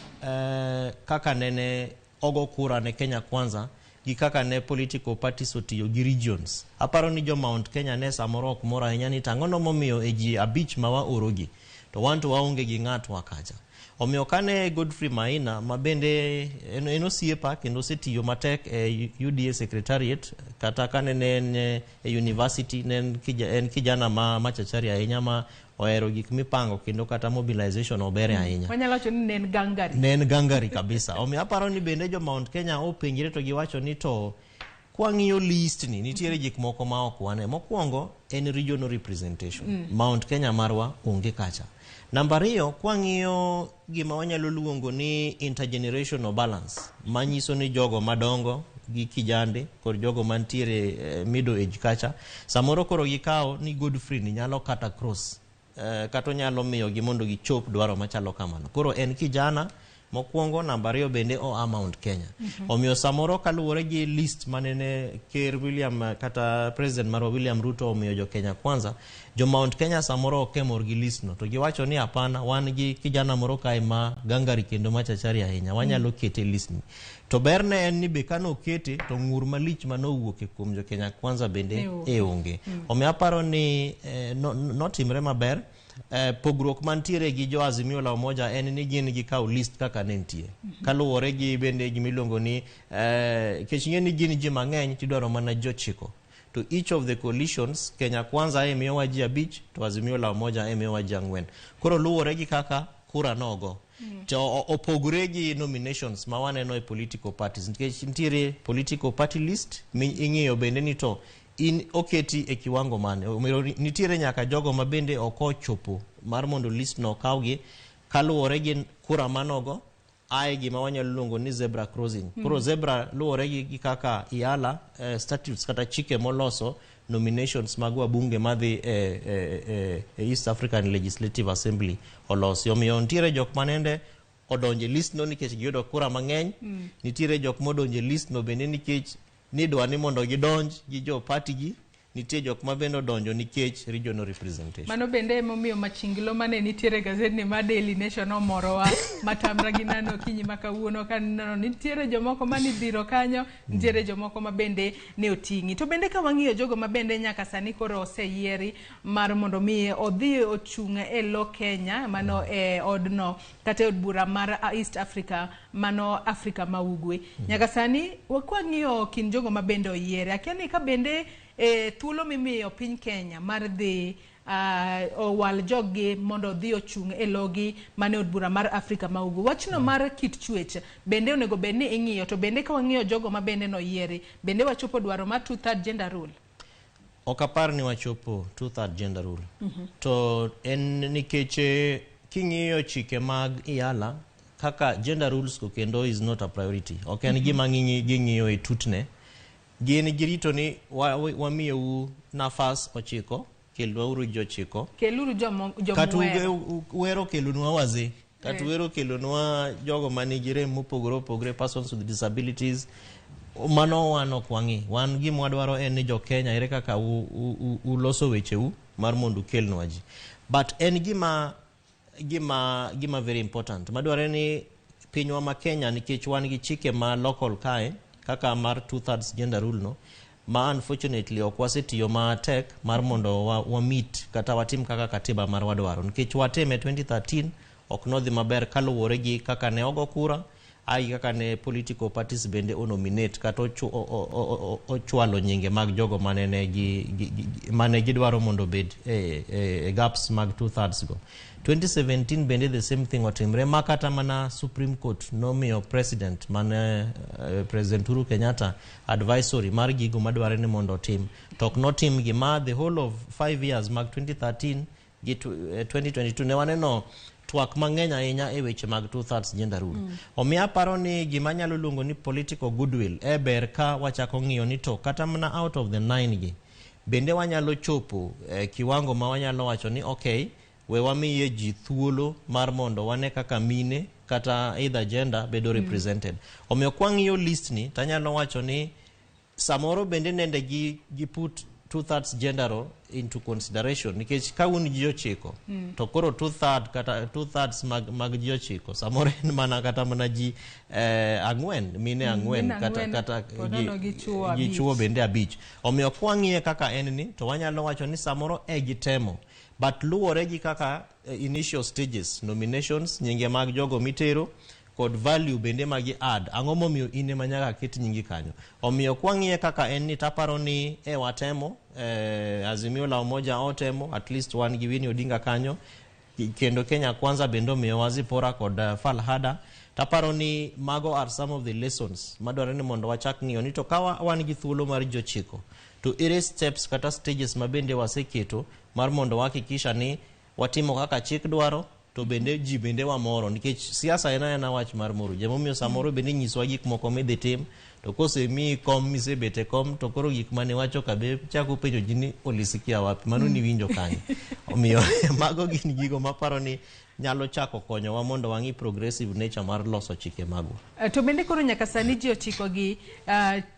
kaka nene ogo kura ne Kenya Kwanza gi kaka ne political parties otiyo gi regions. Aparo ni jo Mount Kenya ne samoro ok mora ahinya ni tang'ono momiyo e ji abich ma wa orogi to wan to waonge gi ng'at wakacha. Omiyo kane Godfrey Maina ma bende en osiepa kendo osetiyo matek e UDA secretariat kata kane ne e university en kijana machachari ahinya ma ohero gik mipango kendo kata mobilization obere ahinya. Wanyalo wacho ni nen gangari. Nen gangari kabisa. Omiyo aparo ni bende jo Mount Kenya openjire to giwacho ni to kwang'iyo list ni nitiere gik moko ma ok wane. Mokwongo en regional representation. Mount Kenya marwa onge kacha. Namba 2, kwang'iyo gima wanyalo luongo ni intergenerational balance, manyiso ni jogo madongo gi kijande kod jogo mantiere middle age kacha, samoro koro gikawo ni Godfrey ni nyalo kata cross, kato nyalo miyo gi mondo gichop dwaro machalo kamano. Koro en kijana mokwongo. Namba 2 bende Mount Kenya. Omiyo samoro kaluwore gi list manene Ker William kata President Marwa William Ruto omiyo jo Kenya Kwanza, jo Mount Kenya samoro okemor gi list no to giwacho ni hapana, wan gi kijana moro kae ma gangari kendo machachari ahinya, wanyalo kete list ni. To berne en ni be kano kete to ng'ur malich manowuok kuom jo Kenya Kwanza bende onge. Omiyo aparo ni notimre maber. Pogruok mantiere gi jo Azimio la Umoja en ni gin gi kaw list kaka nentie. Kaluwore gi bende gimiluongo ni keching'e ni gin ji mang'eny tidwaro mana jo chiko. To each of the coalitions, Kenya Kwanza emiyowa ji 5 to Azimio la Umoja emiyowa ji 4. Koro luwore gi kaka kura nogo. To opogore gi nominations ma waneno e political parties. Nikech nitiere political party list ing'iyo bende ni to in oketi e kiwango mane. Nitiere nyaka jogo ma bende okochopo mar mondo list no kawgi kaluwore gi kura manogo ae gima wanyalo luongo ni zebra crossing. Koro zebra luwore gi kaka iala statutes kata chike moloso nominations mag wabunge madhi East African Legislative Assembly olosi. Omiyo nitiere jok manende odonje list no nikech giyudo kura mang'eny. Nitiere jok modonje list no bende nikech nidwa ni mondo gidonj gi jo party gi. Nitie jok ma bende odonjo nikech regional representation. Mano bende momiyo machinglo mane nitiere gazet ma Daily Nation omorowa matamra gi nano kinyi makawuono kaneno nitiere jomoko mani dhiro kanyo, nitiere jomoko ma bende ne oting'i. To bende ka wang'iyo jogo ma bende nyaka sani koro oseyieri mar mondo mi odhi ochung' e lo Kenya mano e odno kata od bura mar East Africa mano Afrika ma Ugwe. Nyaka sani wakwang'iyo kin jogo ma bende oyiere. Akiani ka bende thuolo mimiyo piny Kenya mar dhi owal jogi mondo dhi ochung' e logi mane od bura mar Afrika ma Ugwe. Wachno mar kit chwech bende onego bed ni ing'iyo, to bende ka wang'iyo jogo ma bende noyiere bende wachopo dwaro mar 2/3 gender rule. Ok apar ni wachopo 2/3 gender rule. To en nikech king'iyo chike mag iala kaka gender rules ko kendo is not a priority. Ok en gima ng'iyo e tutne. Gin girito ni wamiyo nafas ochiko kelo uru jo chiko keluru jo katu wero kelunwa waze katu wero kelunwa jogo manigi rem mopogore persons with disabilities. Mano wano kwangi wan gima dwaro en ni jo Kenya ere kaka uloso wecheu mar mondo kelnwa ji. But en gima very important madware ni pinywa ma Kenya nikech wan gi chike ma local kae kaka mar 2/3 gender rule no ma unfortunately ok wasetiyo matek mar mondo wa meet kata watim kaka katiba mar wadwaro. Nikech wateme 2013 ok nodhi maber kaluwore gi kaka ne ogo kura ai kaka ne political parties bende nominate kata ochwalo nyinge mag jogo mane gidwaro mondo bed gaps mag 2/3 go. 2017 bende the same thing otimre makata mana Supreme Court nomiyo president mane President Uhuru Kenyatta advisory mar gigo madware ni mondo tim tok notim gima the whole of 5 years mag 2013 gi 2022 ne waneno twak mang'eny ahinya e weche mag 2/3 gender rule. Omiya paro ni gima nyalo luongo ni political goodwill ber ka wachako ng'iyo ni to kata mana out of the 9 gi bende wanyalo chopo kiwango ma wanyalo wacho ni okay we wamiye ji thuolo mar mondo wane kaka mine kata either gender bedo represented. Omiyo kwang'iyo list ni tanyalo wacho ni samoro bende nende gi put 2/3 gender into consideration nikech ka un ji ochiko to koro 2/3 kata 2/3 mag ji ochiko samoro en mana kata mana ji ang'wen mine ang'wen kata gi chuo bende abich. Omiyo kwang'iye kaka en ni to wanyalo wacho ni samoro gitemo, but luwore gi kaka initial stages, nominations, nyinge mag jogo mitero kod value bende magi add, ang'o momiyo ine manyaka ket nyingi kanyo. Omiyo kwang'iye kaka en ni taparo ni watemo Azimio la Umoja otemo, at least wan gi Winnie Odinga kanyo, kendo Kenya Kwanza bendo miyo wazi pora kod Falhada. Taparo ni mago are some of the lessons madware ni mondo wachak ng'iyo ni to kawa wan gi thuolo mar jochiko to ere steps kata stages mabende waseketo mar mondo wakikisha ni watimo kaka chik dwaro to bende ji bende wamoro, nikech siasa ena wach mar moro. Jamomiyo samoro bende nyiswa gik moko midhi tim to kose mi kom misebete kom to koro gik mane wacho kabe chako penjo jini olisikia wapi, mano ni winjo kanyo. Omiyo mago gin gigo maparo ni nyalo chako konyo wa mondo wangi progressive nature mar loso chike mago. To bende koro nyaka sani ji ochiko gi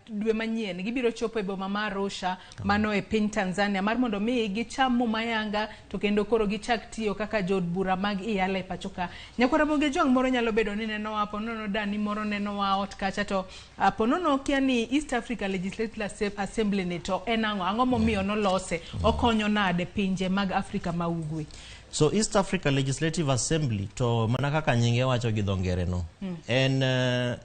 dwe manyien gibiro chopo e boma mar Arusha mano e piny Tanzania mar mondo mi gicham mayanga to kendo koro gichak tiyo kaka jod bura mag iyala e pachoka. Nyakwara Ramogi jong moro nyalo bedo ni neno wapo nono dani moro neno wa ot kacha to ponono kia ni East Africa Legislative Assembly ni to enang'o momiyo nolose okonyo nade pinje mag Afrika ma ugwe. So East Africa Legislative Assembly to mana kaka nyinge wacho gi dhongere no en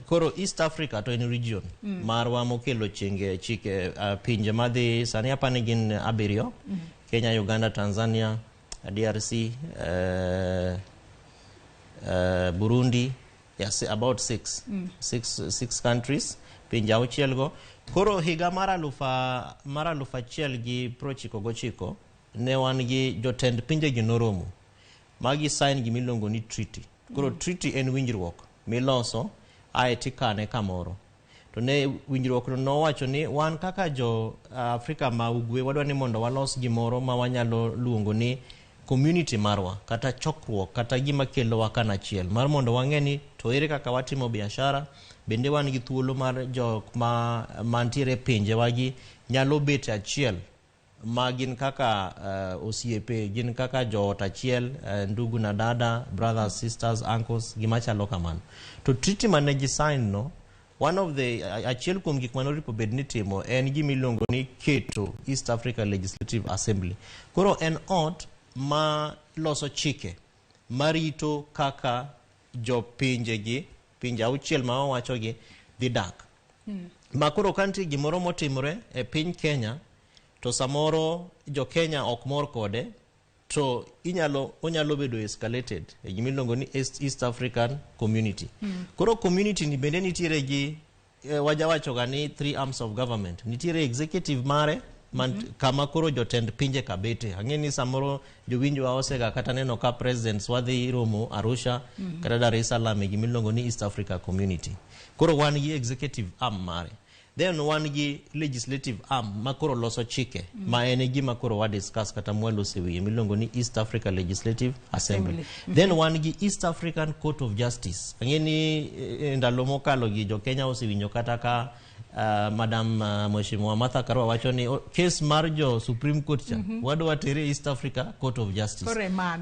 koro East Africa to en region marwa mokelo chike pinje madhi sani hapa ni gin abiriyo, Kenya, Uganda, Tanzania, DRC, Burundi, yes, about six countries pinje auchielgo. Koro higa mara lufa chiel gi prochiko gochiko ne wan gi jotend pinje gi noromo magi sign gi milongo ni treaty. Koro treaty en winjruok miloso aeti kane kamoro to ne winjruok no wacho ni wan kaka jo Afrika ma ugwe wadwa ni mondo walos gimoro ma wanyalo luongo ni community marwa kata chokruok kata gima kelo wa kanachiel mar mondo wang'eni to ere kaka watimo biashara, bende wan gi thuolo mar jok ma mantiere pinje wagi nyalo bet achiel ma gin kaka osiepe, gin kaka joot achiel, ndugu na dada, brothers, sisters, uncles, gima chalo kamano. To treaty mane gi sign no, one of the achiel kuom gik manori po bedni timo en gimilongo ni keto East Africa Legislative Assembly. Koro en ot ma loso chike marito kaka jo pinje auchiel ma wacho gi dhi dak. Ma koro kanti gimoro motimore e piny Kenya to samoro jo Kenya ok mor kode to onyalo bedo escalated e gimilongo ni East African Community. Koro community ni bende nitiere gi wajawacho ga ni 3 arms of government. Nitiere executive mare kama koro jotend pinje kabete. Ang'eni samoro jowinjo osega kata neno ka presidents wadhi romo Arusha kata Dar es Salaam e gimilongo ni East Africa Community. Koro wan gi executive arm mare. Then wan gi legislative arm makoro loso chike ma ene gima koro wa discuss kata mwalo sewi milongo ni East Africa Legislative Assembly. Then wan gi East African Court of Justice. Angeni ndalo mokalo gi jo Kenya osewinjo kata ka Madam Mheshimiwa Martha Karua wacho ni case mar jo Supreme Court cha wadwa tere East Africa Court of Justice.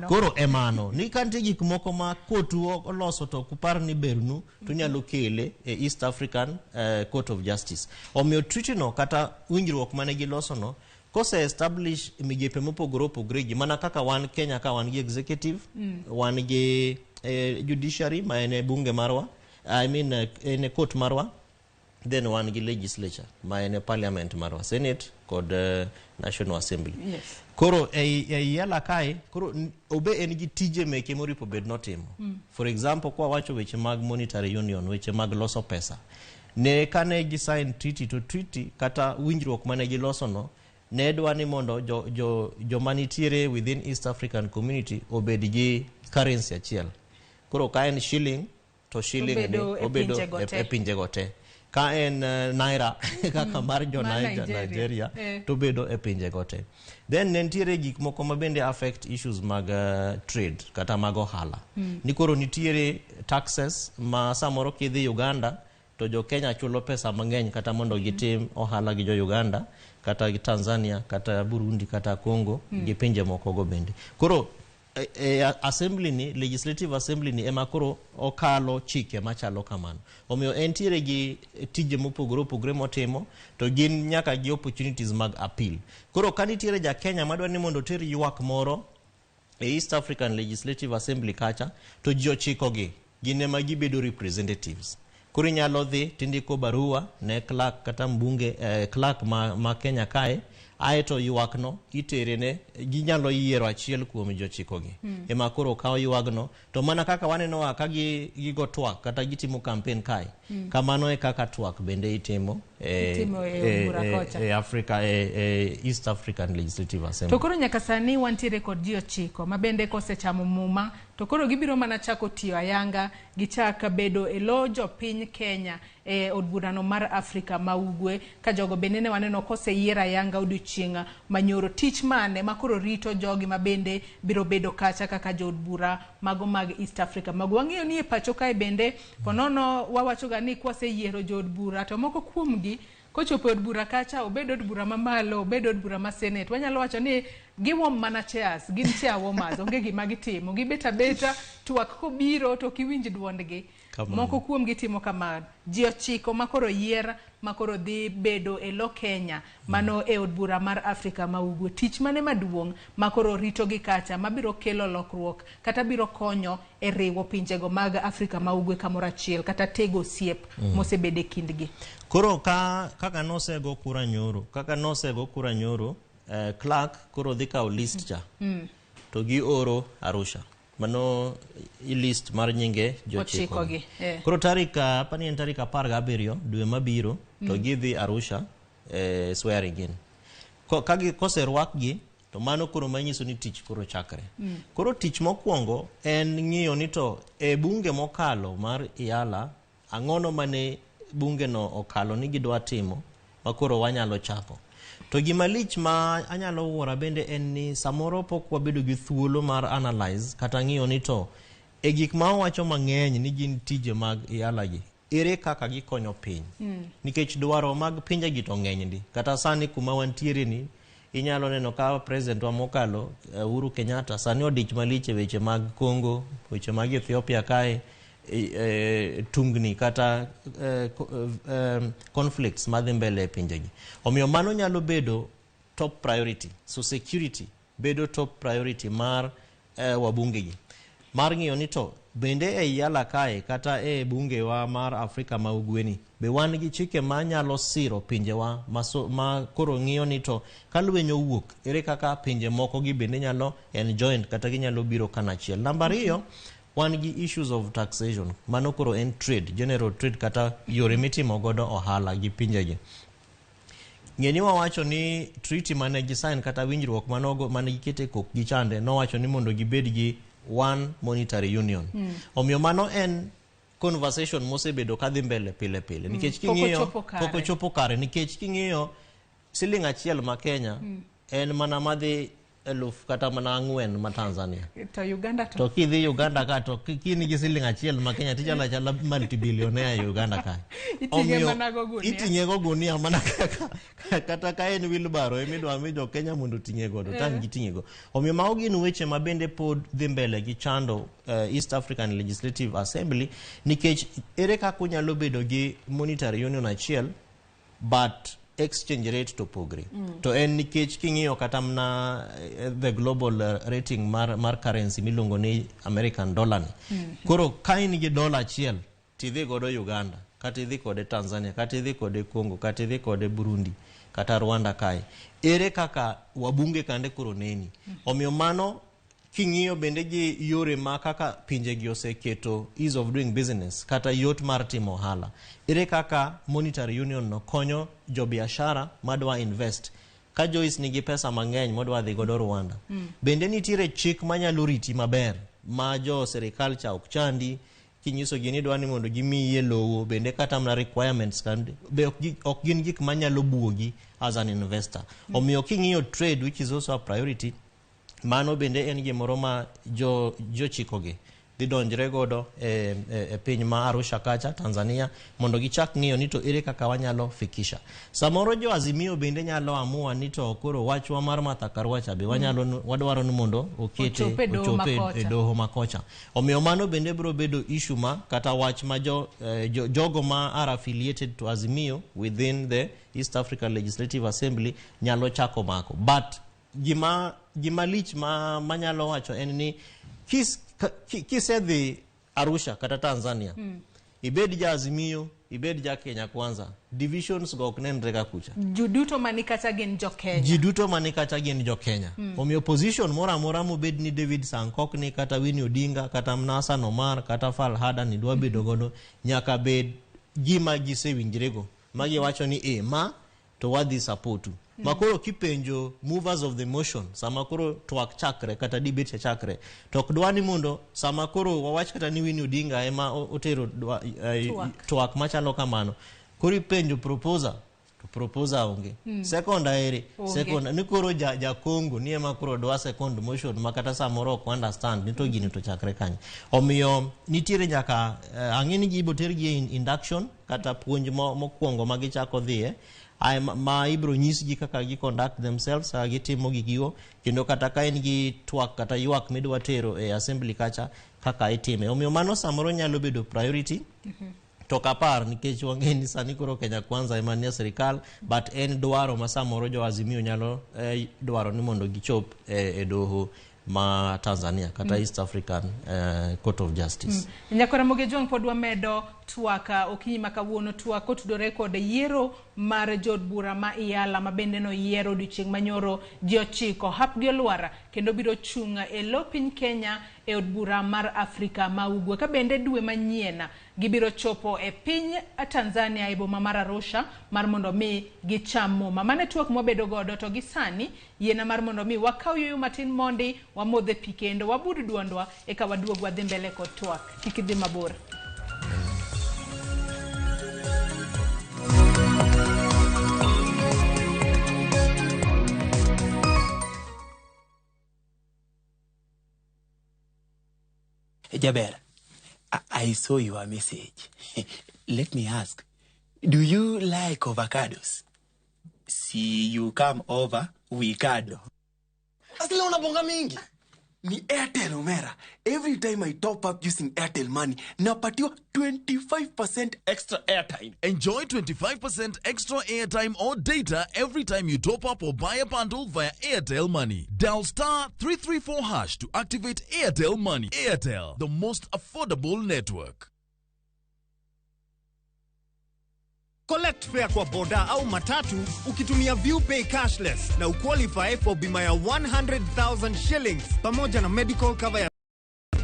Koro emano ni kanti gik moko ma kotu oloso to kupar ni bernu to nyalo kele e East African Court of Justice. Omiyo treaty no kata winjruok mane giloso no kose establish migepe mopogore opogore gi mana kaka wan Kenya ka wan gi executive, wan gi judiciary ma ene bunge marwa, ene court marwa, then wan gi legislature ma ene parliament marwa, Senate kod National Assembly. Koro yala kai koro obe en gi tije meke moripo bed notimo. For example kwa wacho weche mag monetary union, weche mag loso pesa ne kane gi sign treaty to treaty kata winjruok mane gi loso no ne dwa ni mondo jo manitiere within East African Community obed gi currency achiel. Koro ka en shilling to shilling ne obedo e pinje gote. Ka en naira kaka mar jo Nigeria to bedo e pinje gote. Then nentiere gik moko mabende affect issues mag trade kata mag ohala. Nikoro nitiere taxes ma samoro kidhi Uganda to jo Kenya chulo pesa mang'eny kata mondo gitim ohala gi jo Uganda, kata Tanzania, kata Burundi, kata Congo, gi pinje moko go bende. Koro assembly ni, legislative assembly ni ema koro okalo chike machalo kamano. Omiyo entiere gi tije mopogore opogore motimo, to gin nyaka gi opportunities mag appeal. Koro kanitiere ja Kenya madwa ni mondo ter ywak moro East African Legislative Assembly kacha, to ji ochikogi gine ma gibedo representatives. Kuri nyalo dhi tindiko barua ne clerk kata mbunge clerk ma Kenya kae, aeto ywakno iterene, ginyalo yiero achiel kuom jochikogi. Ema koro kawo ywagno, to mana kaka waneno ka gigo twak kata gitimo campaign kae, kamano e kaka twak bende itimo Africa, East African Legislative Assembly. To koro nyaka sani wantiere kod ji ochiko ma bende kosechamo muma, to koro gibiro mana chako tiyo ayanga, gichaka bedo lo jopiny Kenya od burano mar Afrika ma ugwe, ka jogo bende ne waneno koseyiera ayanga odiochieng' manyoro. Tich mane makoro rito jogi ma bende biro bedo kacha kaka jo od bura mago mag East Africa mago. Wang'eyo ni e pacho kae bende ponono wawachoga ni kwaseyiero jo od bura, to moko kuomgi kochopo od bura kacha, obedo od bura mamalo, obedo od bura ma Senate, wanyalo wacho ni giwom mana chairs, gin chairwomas, onge gima gitimo, gibeta beta twak kobiro to kiwinj duondgi. Moko kuom gitimo kamano. Ji ochiko makoro yier, makoro dhi bedo lo Kenya, mano od bura mar Afrika ma ugwe. Tich mane maduong' makoro rito gi kacha, mabiro kelo lokruok kata biro konyo riwo pinjego mag Afrika ma ugwe kamoro achiel, kata tego osiep mosebede kindgi. Koro kaka nosego kura nyoro, clerk koro dhi kawo list cha, to gi oro Arusha. Mano list mar nyinge jochikogi. Koro tarik 17 dwe mabiro, to gidhi Arusha swearing in. Koserwakgi, to mano koro manyiso ni tich koro chakre. Koro tich mokwongo en ng'iyo ni to bunge mokalo mar Iala, ang'ono mane bunge no okalo ni gidwa timo, makoro wanyalo chako. To gima lich ma anyalo wuora bende en ni samoro pok wabedo gi thuolo mar analyze kata ng'iyo ni to gik ma wacho mang'eny ni gin tije mag Iala gi, ere kaka gikonyo piny. Nikech dwaro mag pinje gi to ng'eny ndi. Kata sani kuma wantiere ni, inyalo neno ka president wa mokalo Uhuru Kenyatta sani odich malich e weche mag Congo, weche mag Ethiopia kae, tungni kata conflicts madhi mbele pinjegi. Omiyo mano nyalo bedo top priority. So security bedo top priority mar wabungegi. Mar ng'iyo ni to bende Iala kae kata bunge wa mar Afrika ma ugweni, be wan gi chike ma nyalo siro pinjewa ma koro ng'iyo ni to kalwenyo wuok, ere kaka pinje moko gi bende nyalo enjoy kata ginyalo biro kanachiel. Namba 2, wan gi issues of taxation, mano koro en trade, general trade kata yore mitimo godo ohala gi pinjegi. Ng'eni wawacho ni treaty mane gi sign kata winjruok manogo mane gikete kok gichande, no wacho ni mondo gibed gi one monetary union. Omiyo mano en conversation mosebedo kadhi mbele pile pile. Nikech king'iyo poko chopo kare, nikech king'iyo siling achiel ma Kenya en mana madhi 1000 kata mana 4 ma Tanzania. To Uganda to kidhi Uganda ka to kini gi siling achiel ma Kenya tichala multi-billionaire Uganda ka. Itinge go gunia mana kata ka en wheelbarrow emidwa mi jo Kenya mondo tinge godo, tan gitinge go. Omiyo ma ogin weche ma bende pod dhi mbele gi chando East African Legislative Assembly, nikech ere kaka nyalo bedo gi monetary union achiel but exchange rate to pogre. To en nikech king'iyo kata mna the global rating mar currency milongo ni American dollar ni. Koro kain gi dollar achiel tidhi godo Uganda, kata idhi kode Tanzania, kata idhi kode Congo, kata idhi kode Burundi, kata Rwanda kai, ere kaka wabunge kande koro neni. Omiyo mano king'iyo bende gi yore ma kaka pinje gi oseketo ease of doing business kata yot mar timo ohala, ere kaka monetary union no konyo jo biashara madwa invest. Ka Joyce nigi pesa mang'eny modwa dhi godo Rwanda, bende nitiere chik manyalo riti maber ma jo serikal cha ok chandi. Kinyiso gini dwani mondo gimiye lowo, bende kata mna requirements kandi be ok gin gik manyalo buogi as an investor. Omiyo king'iyo trade, which is also a priority, mano bende en gimoro ma jo chikogi dhi donjre godo e piny ma Arusha kacha Tanzania mondo gichak ng'iyo ni to ere kaka wanyalo fikisha. Samoro jo Azimio bende nyalo amua ni to koro wachwa mar Martha Karua cha be wanyalo wadwaro ni mondo okete ochope e doho makocha. Omiyo mano bende biro bedo issue ma kata wach ma jogo ma are affiliated to Azimio within the East African Legislative Assembly nyalo chako mako. But gima lich ma nyalo wacho en ni kisedhi Arusha kata Tanzania ibed ja Azimio ibed ja Kenya Kwanza divisions go oknenre ka kucha juduto manikata gin jo Kenya jiduto manikata gin jo Kenya omiyo position mora mo bed ni David Sankok ni kata Winnie Odinga kata Mnasa Nomar kata Falhada ni dwa bedo godo nyaka bed gima gisewinjrego magi wacho ni ma to wadhi support makoro kipenjo movers of the motion samakoro twak chakre kata debate chakre tok dwani mondo samakoro wawach kata ni Winnie Odinga ema otero twak machalo kamano kori penjo proposer onge second aere second ni koro ja Kongo ni ema koro dwa second motion makata samoro ok understand ni to gini to chakre kanye omiyo nitiere nyaka ang'eni gibo tergi induction kata puonj mokwongo magichako dhie ma ibro nyisgi kaka gi conduct themselves gitimo gigigo kendo kata ka en gi twak kata ywak midwa tero e assembly kacha kaka itime omiyo mano samoro nyalo bedo priority to kapar nikech wangeni sani koro Kenya Kwanza emania serikal but en dwaro ma samoro jo Azimio nyalo dwaro ni mondo gichop e doho ma Tanzania kata East African Court of Justice. Nyakora Mogejwang podwa medo twaka okinyi makawuono twaka otudore kod yiero mar jod bura ma Iyala mabende no yiero odiochieng' manyoro ji ochiko hapgi olwara kendo biro chunga e lo piny Kenya e od bura mar Afrika ma Ugwe ka bende dwe manyiena gibiro chopo e piny Tanzania e boma mar Arusha mar mondo mi gichamo mamane twak mobedo godo to gisani yena mar mondo mi wakaw yoyo matin mondi wamodhe pi kendo wabud duondwa e ka waduog wadhi mbele kod twak kik idhi mabor. Jaber, I saw your message. Let me ask, do you like avocados? See, you come over, we cuddle. Asila unabonga mingi. Ni Airtel Omera. Every time I top up using Airtel money, napatiwa 25% extra airtime. Enjoy 25% extra airtime or data every time you top up or buy a bundle via Airtel Money. Dial *334# to activate Airtel Money. Airtel, the most affordable network. Collect fare kwa boda au matatu ukitumia ViewPay cashless na uqualify for bima ya 100,000 shillings pamoja na medical cover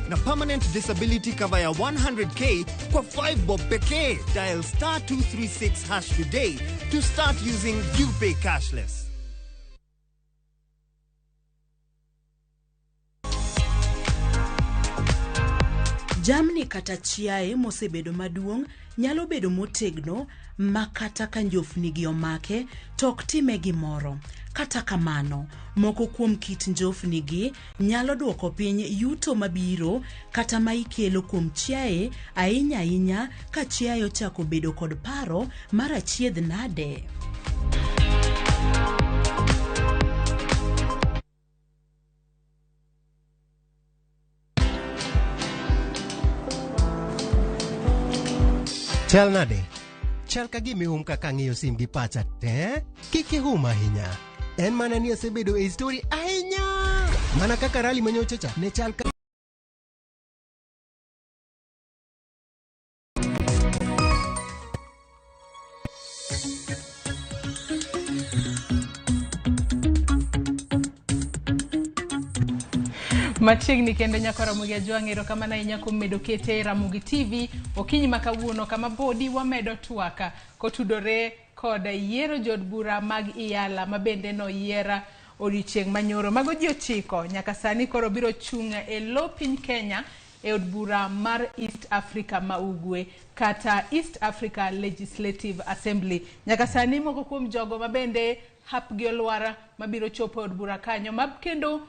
na permanent disability cover ya 100k kwa 5 bob pekee. Dial *236# today to start using ViewPay cashless. Jamni kata chiae mosebedo maduong' nyalo bedo motegno makata ka njofni gi omake tok time gimoro. Kata kamano, moko kuom kit njofni gi nyalo duoko piny yuto mabiro kata ma ikelo kuom chiae ahinya ka chiae ochako bedo kod paro mar achiedh nade. Chal nade? Chal ka gimihum kaka ng'iyo sim gi pacha te? Kiki hum ahinya. En mana ni asebedo e story ahinya. Mana kaka rali manyochacha ne chal ka Machiegni kendo nyakora Mogejwang erokamano inyako medo kete Ramogi TV okinyi makawuono kama bodi wamedo twaka kotudore kod yiero jod bura mag Iyala mabende no yiera odiochieng' manyoro mago ji ochiko nyaka sani koro biro chunga e lo piny Kenya e od bura mar East Africa ma Ugwe kata East Africa Legislative Assembly. Nyaka sani moko kuom jogo mabende hapgi olwara mabiro chopo od bura kanyo mab kendo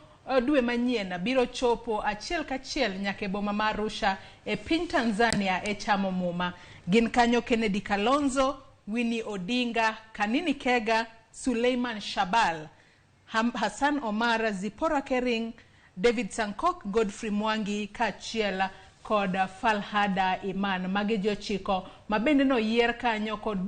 dwe manyien biro chopo achiel kachiel nyaka e boma mar Arusha e piny Tanzania e chamo muma. Gin kanyo Kennedy Kalonzo, Winnie Odinga, Kanini Kega, Suleiman Shabal, Hassan Omar, Zipora Kering, David Sankok, Godfrey Mwangi, kachiel kod Falhada Iman. Magi jochiko mabende no yier kanyo kod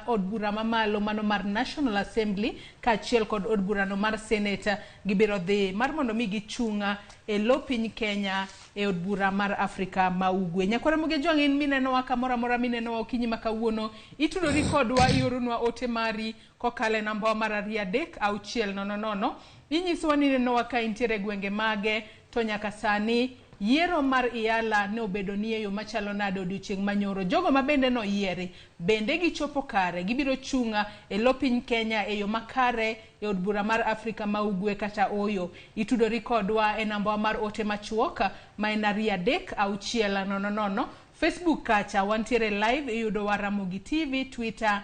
od bura mamalo mano mar National Assembly kachiel kod od bura no mar Senate gibiro dhi mar mondo mi gichunga e lo piny Kenya e od bura mar Afrika ma Ugwe. Nyakwara Muge Jwang'in mineno wa kamora mora mineno wa okinyi makawuono itudori kodwa iorunwa ote mari kokale namba mar 33600. Inyisowa ni neno wa ka intiere gwenge mage to nyaka sani yiero mar Iyala ne obedo ni e yo machalo nade odiochieng' manyoro. Jogo mabende no yieri bende gichopo kare gibiro chunga e lo piny Kenya e yo makare e od bura mar Afrika ma Ugwe kata Oyo. Itudori kodwa e namba mar ote machuoka ma en 33600. Facebook kacha wantiere live iyudo wa Ramogi TV, Twitter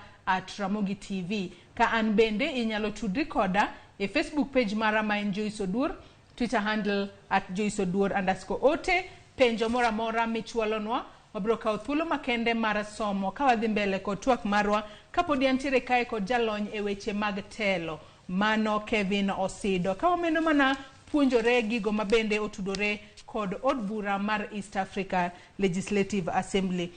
@Ramogi TV. Ka an bende inyalo tudri koda e Facebook page mara ma en Joyce Odur, Twitter handle @JoyceOdur_ote. Penjo mora mora michwalonwa wabro kawo thuolo makende mar somo ka wadhi mbele kod twak marwa kapodi antiere kae kod jalony e weche mag telo mano Kevin Osido. Ka wamendo mana puonjore gigo mabende otudore kod od bura mar East Africa Legislative Assembly.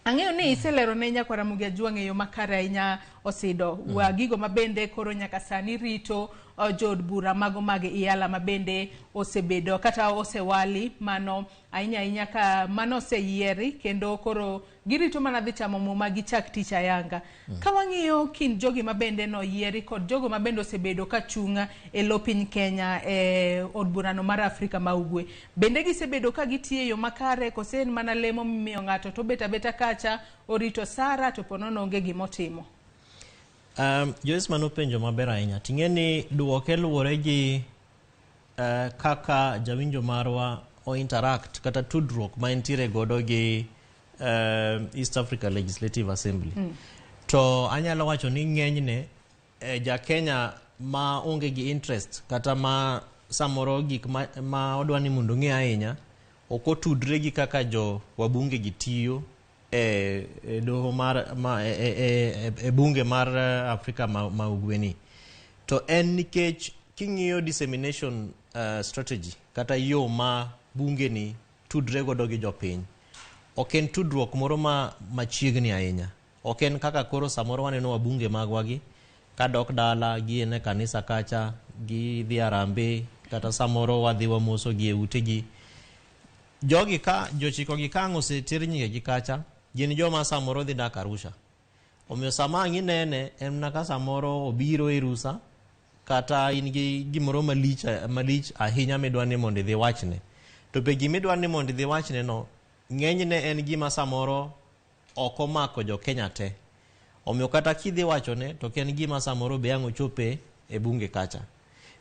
Ang'eyo ni iselero ne Nyakwara Muge Jwang'e yo makare ahinya Osido wa gigo mabende koro nyaka sani rito jod bura mago mag Iyala mabende osebedo kata osewali mano ahinya ka mano oseyieri kendo koro girito mana dhi chamo muma gichak tich ayanga. Ka wang'iyo kin jogi mabende no yieri kod jogo mabende osebedo ka chunga e lo piny Kenya e od burano mar Afrika ma Ugwe, bende gisebedo ka gitiyo yo makare kose en mana lemo mimiyo ng'ato to beta kacha orito Sara to ponono onge gimotimo. Joyce mano penjo maber ahinya. Ting'eni duoke luwore gi kaka jawinjo marwa o interact kata tudruok ma entiere godo gi East Africa Legislative Assembly. To anyalo wacho ni ng'enyne ja Kenya ma onge gi interest kata ma samoro gik ma odwani mondo ng'e ahinya ok otudre gi kaka jo wabunge gi tiyo doho mar bunge mar Afrika ma Ugweni. To en nikech king'iyo dissemination strategy kata yo ma bunge ni tudre godo gi jopiny, ok en tudruok moro machiegni ahinya. Ok en kaka koro samoro waneno wabunge magwagi kadok dala gi ene kanisa kacha gi dhi arambe kata samoro wadhi wamoso gi e utegi. Jogi ka jochiko gi kango oseter nyinge gi kacha gin joma samoro dhi dak Arusha. Omiyo sama ng'inene en naka samoro obiro e rusa kata in gi gimoro malich ahinya midwani mondo idhi wachne. To be gimidwani mondo idhi wachne no ng'enyne en gima samoro ok omako jo Kenya te. Omiyo kata kidhi wachone to en gima samoro be ang' ochope e bunge kacha.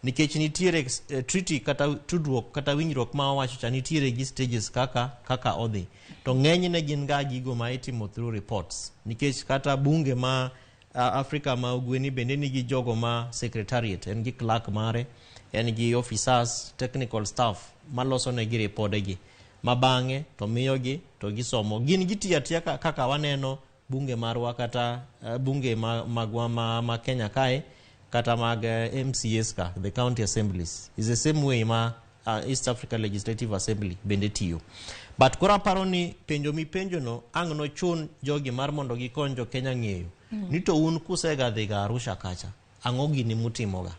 Nikech nitiere treaty kata tudruok kata winjruok ma wacho cha nitiere gi stages kaka odhi. To ng'enyne gin ga gigo ma itimo through reports. Nikech kata bunge ma Afrika ma Ugweni bende nigi jogo ma secretariat, en gi clerk mare, en gi officers, technical staff maloso ne gi ripodegi. Mabang'e to miyogi to gisomo. Gin gitiya tiya kaka waneno bunge marwa kata bunge magwa ma Kenya kae kata mag MCAs ka, the county assemblies. Is the same way ma East Africa Legislative Assembly bende tiyo. But kora paro ni penjo mi penjo no ang' no chun jogi mar mondo gikony jo Kenya ng'eyo. Ni to un kusega dhiga Arusha kacha ang'o gini mutimoga.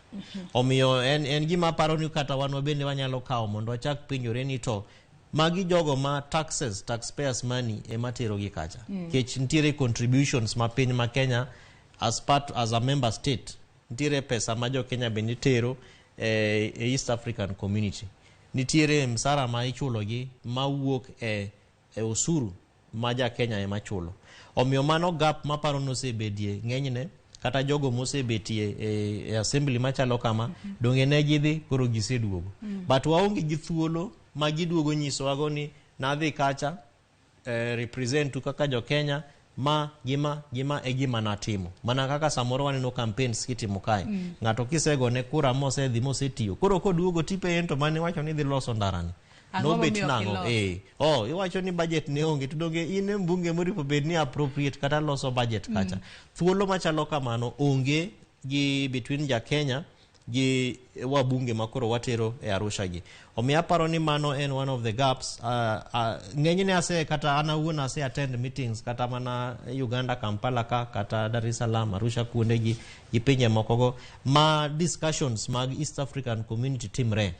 Omiyo en gima paro ni kata wan bende wanyalo kawo mondo wachak penjore ni to magi jogo ma taxpayers money ematero gi kacha. Kech ntiere contributions ma piny ma Kenya as a member state nitiere pesa ma jo Kenya bende tero East African community. Nitiere msara ma ichulo gi ma wuok e osuru ma ja Kenya ema chulo. Omiyo mano gap ma paro no sebedie ng'enyne kata jogo mosebetie e assembly machalo kama donge ne gidhi koro giseduogo. But waonge gi thuolo ma giduogo nyiso wago ni nadhi kacha represent kaka jo Kenya ma gima e gima natimo mana kaka samoro waneno campaigns kitimo kae ng'ato kisego ne kura mosedhi mosetiyo koro koduogo tipe ento mane wacho ni dhi loso ndarani no bet nango iwacho ni budget ne onge to donge in mbunge moripo bed ni appropriate kata loso budget kacha thuolo machalo kamano onge gi between ja Kenya gi wabunge makoro watero e Arusha gi omiyo aparo ni mano en one of the gaps ng'enyne ase kata ana wuon ase attend meetings kata mana Uganda Kampala ka kata Dar es Salaam Arusha kuonde gi pinje mokogo ma discussions mag East African community timre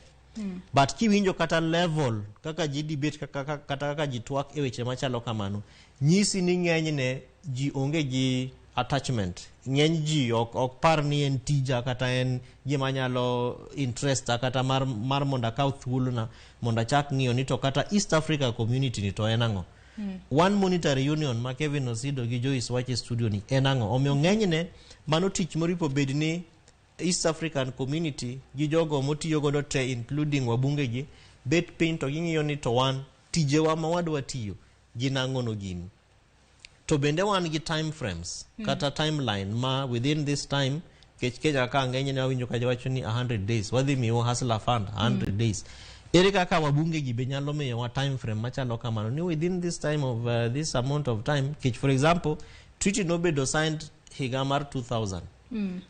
but kiwinjo kata level kaka ji debate kaka ji twak e weche machalo kamano nyisi ni ng'enyne ji onge gi attachment ng'eny ji ok par ni en tija kata en gima nyalo interest kata mar monda kaw thuolona monda chak ng'iyo ni to kata East Africa community ni to en ang'o One Monetary Union ma Kevin Osido gi Joyce wache studio ni en ang'o omiyo ng'enyne mano tich moripo bed ni East African community gi jogo motiyo godo te including wabunge gi bet piny to ging'iyo ni to wan tijewa ma wadwa tiyo gi nang'ono gini to bende wan gi time frames kata timeline ma within this time Kenya ka ng'enyne awinjo ka wacho ni 100 days wadhi miyo hustler fund 100 days ere kaka wabunge gi be nyalo miyo wa time frame machalo kamano ni within this time of this amount of time for example treaty no bedo signed higa mar 2000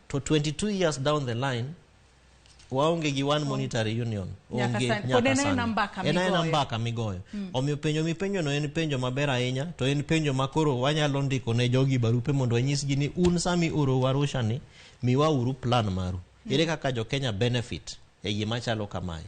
to 22 years down the line waonge gi One Monetary Union onge nyaka sani ena mbaka migoyo omiyo penjo mipenjo no en penjo maber ahinya to en penjo makoro wanyalo ndiko ne jogi barupe mondo wanyisgi ni un sami oro Arusha ni miwauru plan maru ere kaka jo Kenya benefit e gima chalo kamae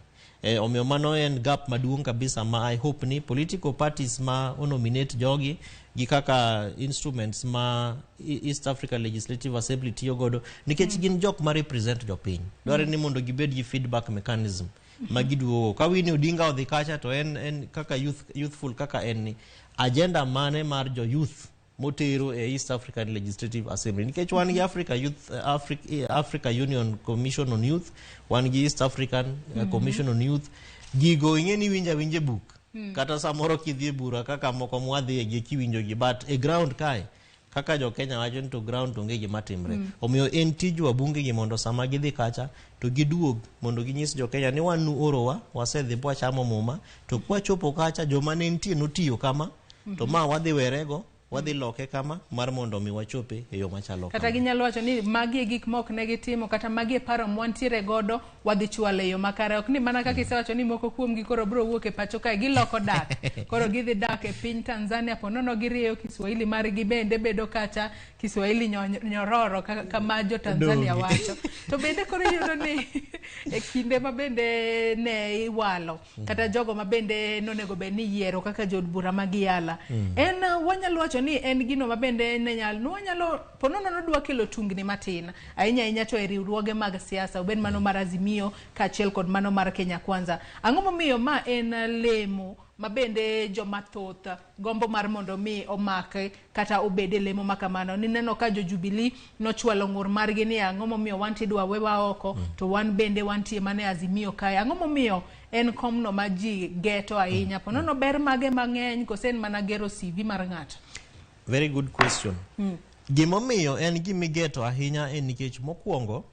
omiyo mano en gap maduong' kabisa ma I hope ni political parties ma nominate jogi gi kaka instruments ma East Africa Legislative Assembly tiyo godo nikech gin jok ma represent jopiny dware ni mondo gibed gi feedback mechanism magiduogo ka Winnie Odinga odhi kacha to en kaka youthful kaka en ni agenda mane mar jo youth motero e East African Legislative Assembly nikech wan gi Africa Union Commission on Youth wan gi East African Commission on Youth gigo ing'eni winje book kata samoro kidhi bura kaka moko mwadhi gi kiwinjo gi but e ground kae kaka jo Kenya wacho to ground onge gima timre omiyo en tij wabunge gi mondo sama gidhi kacha to giduog mondo ginyis jo Kenya ni wanu orowa wasedhi bwachamo muma to kwachopo kacha joma ne nitie notiyo kama to ma wadhi werego wadhi loke kama mar mondo mi wachope e yo machalo kata ginyalo wacho ni magi gik mok ne gitimo kata magi paro mwantiere godo wadhi chwale yo makare ok ni mana kaka isewacho ni moko kuom gi koro bro wuok e pacho kae giloko dak koro gidhi dak e piny Tanzania ponono giriyo Kiswahili mar gi bende bedo kacha Kiswahili nyororo kama jo Tanzania wacho to bende koro yudo ni e kinde ma bende ne iwalo kata jogo ma bende nonego be ni yiero kaka jod bura magiyala en wanyalo wacho ni en gino mabende ne nyalo ponono nodwa kelo tungni matin ahinya to e riwruoge mag siasa obed mano mar Azimio kaachiel kod mano mar Kenya Kwanza ang'o momiyo ma en lemo mabende jomathoth gombo mar mondo mi omake kata obede lemo makamano ni neno ka jo Jubilee nochwalo ng'ur margi ni ang'o momiyo wantidwa wewa oko to wan bende wantie mane Azimio kae ang'o momiyo en komno ma ji geto ahinya ponono ber mage mang'eny kosen mana gero CV mar ng'ato. Very good question. Gimomiyo en gimigeto ahinya en nikech mokwongo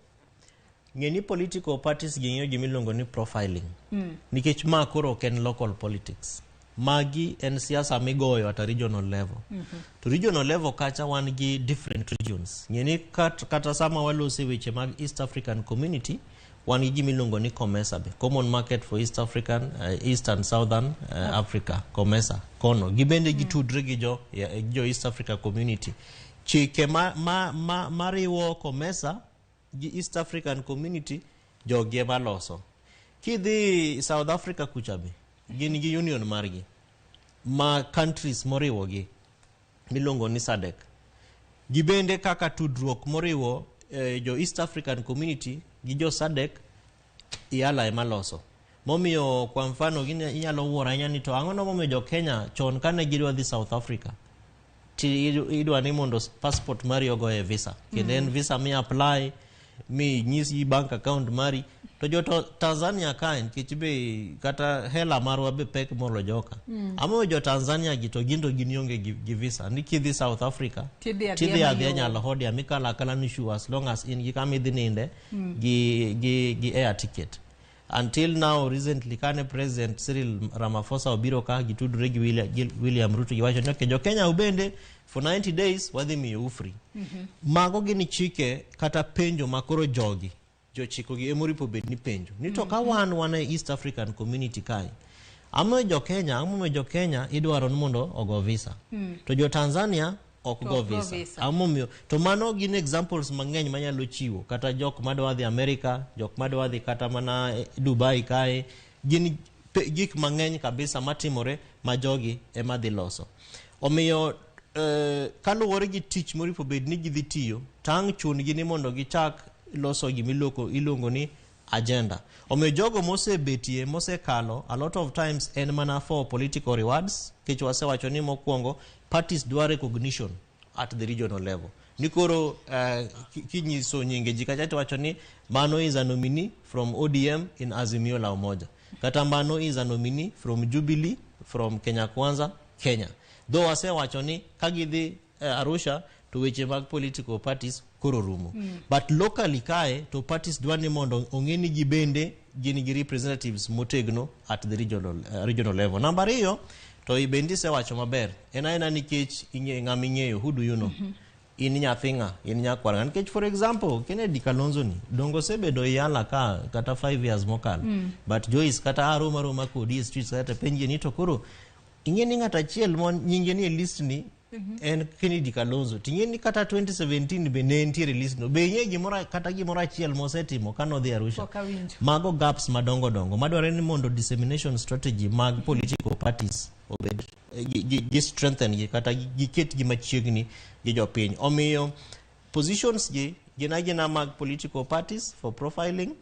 ng'eni political parties ging'iyo gimilongo ni profiling nikech ma koro ken local politics magi en siasa migoyo at a regional level to regional level kacha wan gi different regions ng'eni kata sama walose weche mag East African community wan gi gimilongo ni COMESA be Common Market for East African East and Southern Africa COMESA kono gibende gitudre gi jo East Africa community chike mariwo COMESA gi East African community jogie maloso kidhi South Africa kuchabe gin gi union margi ma countries moriwo gi milongo ni SADC gibende kaka tudruok moriwo jo East African community gi jo SADC iala maloso momiyo kwa mfano inyalo wuora nyani to ang'o no momiyo jo Kenya chon kane gidwa dhi South Africa ti idwa ni mondo passport mari ogo e visa kendo en visa mi apply mi nyisi bank account mari to jo Tanzania kaen kichbe kata hela marwa be pek molo joka amo jo Tanzania gito gindo ginionge gi visa nikidhi South Africa tidhi adhi nyalo hodi amikala kala nishu as long as in gikami dhininde gi air ticket. Until now, recently, kane President Cyril Ramaphosa obiro ka gitudre gi William Ruto giwacho ni jo Kenya ubende for 90 days wadhi miyo free. Mago gini chike kata penjo makoro jogi jo chiko gi emoripo bed ni penjo ni to ka wan East African community kai amo jo Kenya idwaro mondo ogo visa to jo Tanzania ok go visa amomio to mano gin examples mangeny manyalo chiwo kata jok madwa dhi America, jok madwa dhi kata mana Dubai kae gin gik mangeny kabisa matimore ma jogi ema dhi loso. Omiyo kaluwore gi tich moripo bed ni gidhi tiyo tang chun gi ni mondo gichak loso iluongo ni agenda. Omiyo jogo mosebetie mosekalo a lot of times en mana for political rewards kichwase wacho ni mokwongo parties do recognition at the regional level. Nikoro kinyiso nyinge jikacha wacho ni mano is a nominee from ODM in Azimio la Umoja. Kata mano is a nominee from Jubilee from Kenya Kwanza, Kenya. Though wase wacho ni kagidhi Arusha to weche mag political parties koro rumo. But locally kae to parties dwani mondo ongeni gibende gini gi representatives motegno at the regional level. Number 2 to ibendi se wacho maber ena nikech ng'ama ing'eyo who do you know in nyathinga in nyakwara nikech for example Kennedy Kalonzo ni dongo sebedo yala ka kata 5 years mokalo but Joyce kata aroma kodi streets kata penje ni to koro ing'eni ng'ata chiel mon nyinge ni list ni en Kennedy Kalonzo ting'eni kata 2017 be ne entiere list no be ng'e gimora kata gimora chiel mosetimo kano dhi Arusha mago gaps madongo madware ni mondo dissemination strategy mag political parties obed gi strengthen gi kata giket gi machiegni gi jopiny. Omiyo positions gi gina mag political parties for profiling.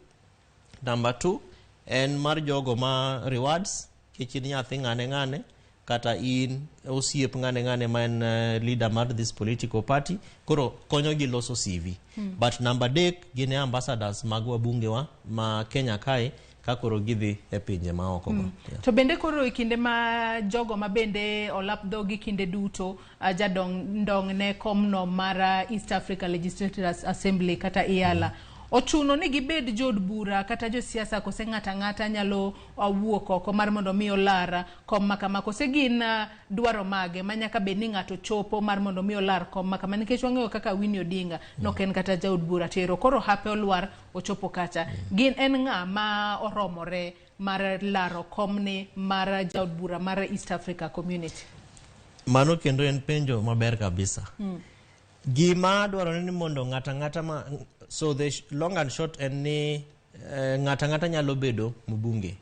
Number 2 en mar jogo ma rewards kichini nyathi ngane kata in osiep ngane man leader mar this political party koro konyo gi loso CV. But number 3 gine ambassadors mag wabunge wa ma Kenya kae kakoro gidhi e pinje ma oko to bende koro ikinde ma jogo ma bende olapdo gi kinde duto jadong ne komno mara East Africa Legislative Assembly kata IALA ochuno ni gibed jod bura kata jo siasa kose ng'ata nyalo wuok oko mar mondo mi olar kom makama kose gin dwaro mage manyaka bed ni ng'ato chopo mar mondo mi olar kom makama nikech wang'eyo kaka Winnie Odinga no ken kata jaod bura tero koro hape olwar ochopo kacha gin en ng'a ma oromore mar laro komni mar jaod bura mar East Africa Community. Mano kendo en penjo maber kabisa. Gima dwaro ni mondo ng'ata ma so the long and short en ni ng'ata nyalo bedo mbunge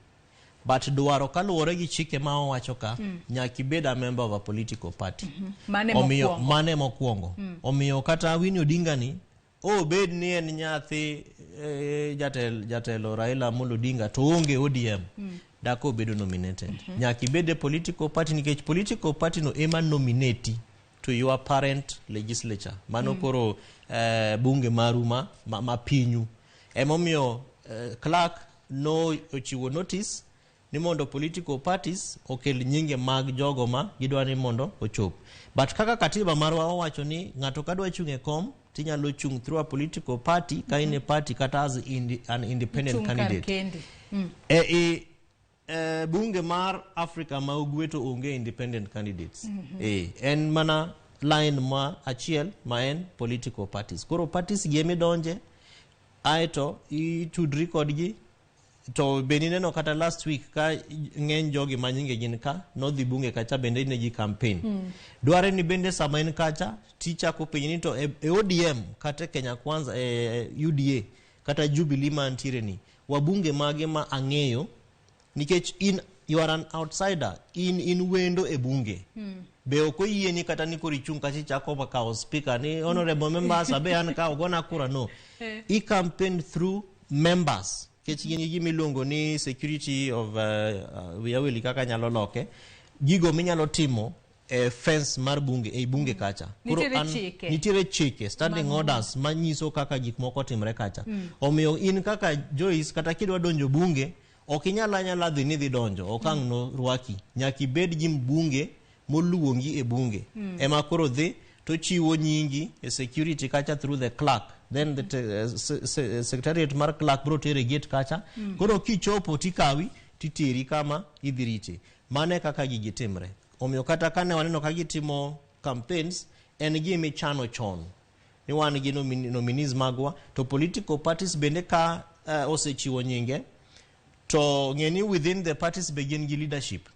but dwaro kaluwore gi chike ma owacho ka nyaki bed a member of a political party. Mane mokwongo. Omiyo kata Winnie Odinga ni bed ni en nyathi jatelo Raila Amolo Odinga to onge ODM dako bedo nominated. Nyaki bed a political party nikech political party no ema nominate to your parent legislature. Mano koro bunge maruma ma pinyu. Emomiyo clerk no ochiwo notice ni mondo political parties okel nyinge mag jogo ma gidwani mondo ochop. But kaka katiba marwa owacho ni ng'ato kadwa chung e kom tinyalo chung through a political party ka in a party kata as an independent candidate. Bunge mar Africa ma ugwe to onge independent candidates. En mana line ma achiel ma en political parties. Koro parties gieme donje aeto itudri kodgi to benine no kata last week ka ng'eny jogi manyinge gin ka no dhi bunge kacha bende ne ji campaign. Dware ni bende sama en kacha ticha ko piny ni to ODM kata Kenya Kwanza UDA kata Jubilee mantiere ni wabunge mage ma ang'eyo nikech you are an outsider in wendo e bunge. Be okoyie ni kata ni korichung kachi chako makao speaker ni honorable members abe an ka ogona kura no. I campaign through members. Kech gini milongo ni security of wiyawili kaka nyalo loke. Gigo minyalo timo fence mar bunge e bunge kacha. Nitiere chike standing orders manyiso kaka gik moko timre kacha. Omiyo in kaka Joyce kata kidwa donjo bunge okinyala dhi ni dhi donjo okang no rwaki nyaki bed gi bunge moluongi e bunge ema koro dhi to chiwo nyingi e security kacha through the clerk, then the secretariat mar clerk bro tere gate kacha koro kichopo tikawi titiri kama idhirite. Mane kaka gigi timre. Omiyo kata kane waneno kaka gitimo campaigns en gimi chano chon ni wan gi nominees magwa to political parties bende ka osechiwo nyinge to ngeni within the parties begin gi leadership.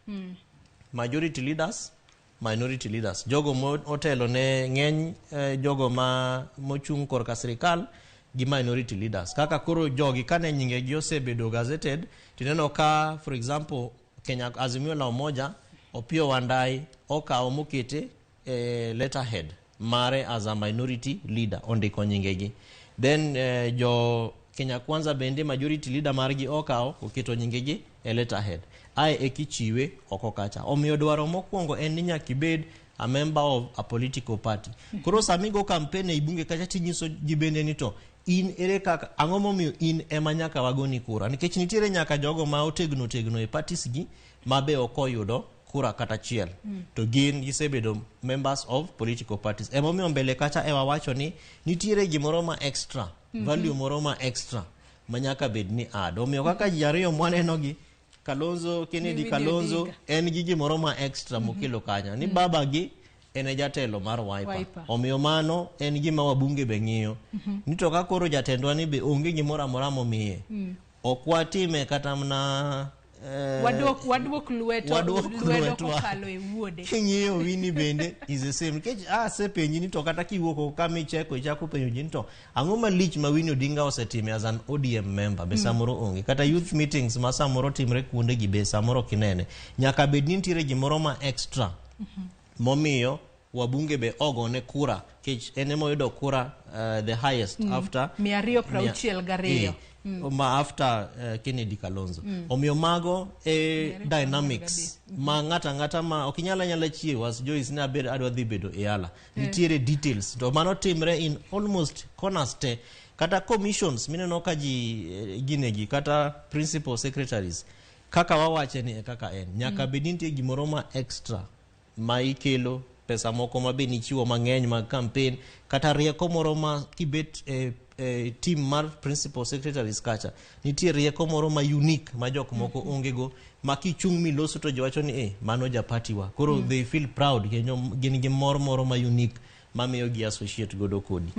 Majority leaders, minority leaders, jogo motelo ne ngeny jogo mochung korka sirikal gi minority leaders. Kaka koro jogi kane nyinge gi osebedo gazetted tineno ka for example Kenya Azimio la Umoja Opio Wandai okawo mokete letterhead mare as a minority leader ondiko nyingegi. Then jo Kenya Kwanza bende majority leader margi okawo oketo nyingegi letterhead. Ai ekichiwe oko kacha. Omiyo dwaro mokwongo en ni nyaka bed a member of a political party. Koro samigo campaign e bunge kacha tinyiso jibende ni to in ere kaka ang'o momiyo in ema nyaka wagoni kura nikech nitiere nyaka jogo ma otegno e parties gi mabe okoyudo kura kata chiel to gin gisebedo members of political parties. Ema omiyo mbele kacha ewa wacho ni nitiere gimoro ma extra value moro ma extra manyaka bed ni add. Omiyo kaka ji ariyo mwaneno gi Kalonzo Kennedy Kalonzo en gi gimoro ma extra mokelo kanya ni baba gi ene jatelo mar Wiper. Omiyo mano en gima wabunge be ng'iyo. Nito ka koro jatendwa ni be onge gimoro amora momiye. Okwatime kata mna wadwok lweto kokalo e wuode. King'iyo wini bende is the same. Kech sepenji ni to kata kiwuoko kama ichako penjo jin to ang'o malich ma Winnie Odinga osetime as an ODM member be samoro onge kata youth meetings ma samoro timre kuonde gi be samoro kinene nyaka bed ni nitiere gimoro ma extra momiyo wabunge be ogone kura kech ene moyudo kura the highest after 262 ma after Kennedy Kalonzo. Omiyo mago dynamics ma ngata ma okinyala chiewa Joyce na ber adwa dhi bedo e ala nitiere details to mano timre in almost corners te kata commissions mineno ka ji ginegi kata principal secretaries kaka wawache ni kaka en nyaka bedintie gimoro ma extra ma ikelo pesa moko ma be nichiwo mang'eny mag campaign kata rieko moro ma kibet team mar principal secretaries kacha nitie rieko moro ma unique ma jok moko ongego ma kichung miloso to jowacho ni mano ja party wa koro they feel proud gin gi moro ma unique mamiyo gi associate godo kodi.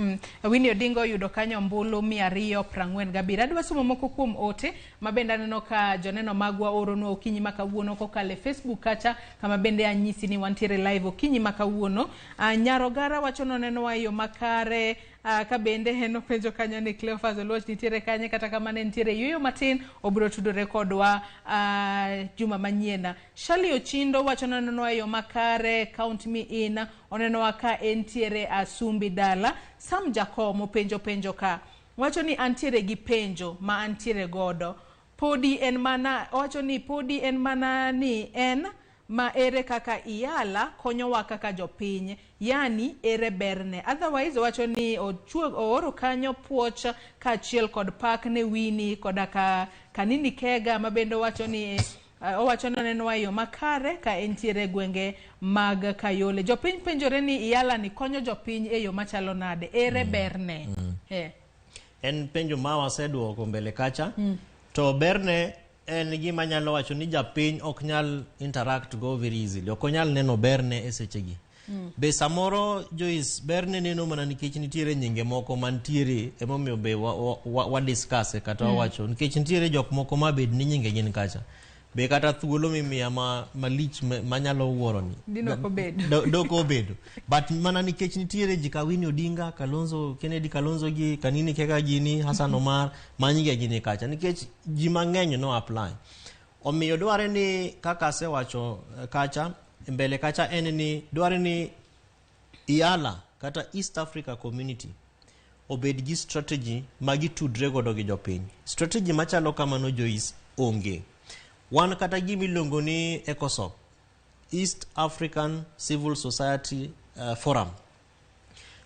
Winnie Odinga oyudo kanyo ombulu 247. Adwa somo moko kuom ote mabende aneno ka joneno magwa orono okinyi makawuono kokale Facebook kacha kama bende anyisi ni wantiere live okinyi makawuono. Nyarogara wacho noneno wa yo makare ka bende heno penjo kanyo ni Cleophas Oloch nitiere kanye kata kama ne nitiere yoyo matin obro tudore kodwa juma manyiena. Shali Ochindo wacho noneno wa yo makare count me in oneno wa ka entiere Asumbi Dala. Sam Jacomo penjo ka wacho ni antiere gi penjo ma antiere godo podi en mana wacho ni podi en mana ni en ma ere kaka iala konyowa kaka jopiny yani ere berne. Otherwise wacho ni ooro kanyo puoch kaachiel kod pak ne Winnie koda kanini Kega mabendo wacho ni owacho noneno wa yo makare ka entiere gwenge mag Kayole. Jopiny penjore ni iala ni konyo jopiny e yo machalo nade ere berne. En penjo ma waseduoko mbele kacha to berne en gima nyalo wacho ni japiny ok nyal interact go very easily ok nyal neno berne e sechegi. Be samoro Joyce berne neno mana nikech nitiere nyinge moko mantiere emomiyo be wa discuss kata wacho nikech nitiere jok moko mabed ni nyinge gin kacha be kata thuolo mimiya malich manyalo wuoroni doko bedo but mana nikech nitiere jika Winnie Odinga Kalonzo Kennedy Kalonzo gi kanini Kega gini Hassan Omar manyige gini kacha nikech ji mang'eny no apply. Omiyo dware ni kaka se wacho kacha mbele kacha en ni dware ni iala kata East Africa Community obed gi strategy magi tudre godo gi jopiny. Strategy machalo kamano Joyce onge. Wan kata gimi longo ni ECOSOC East African Civil Society Forum.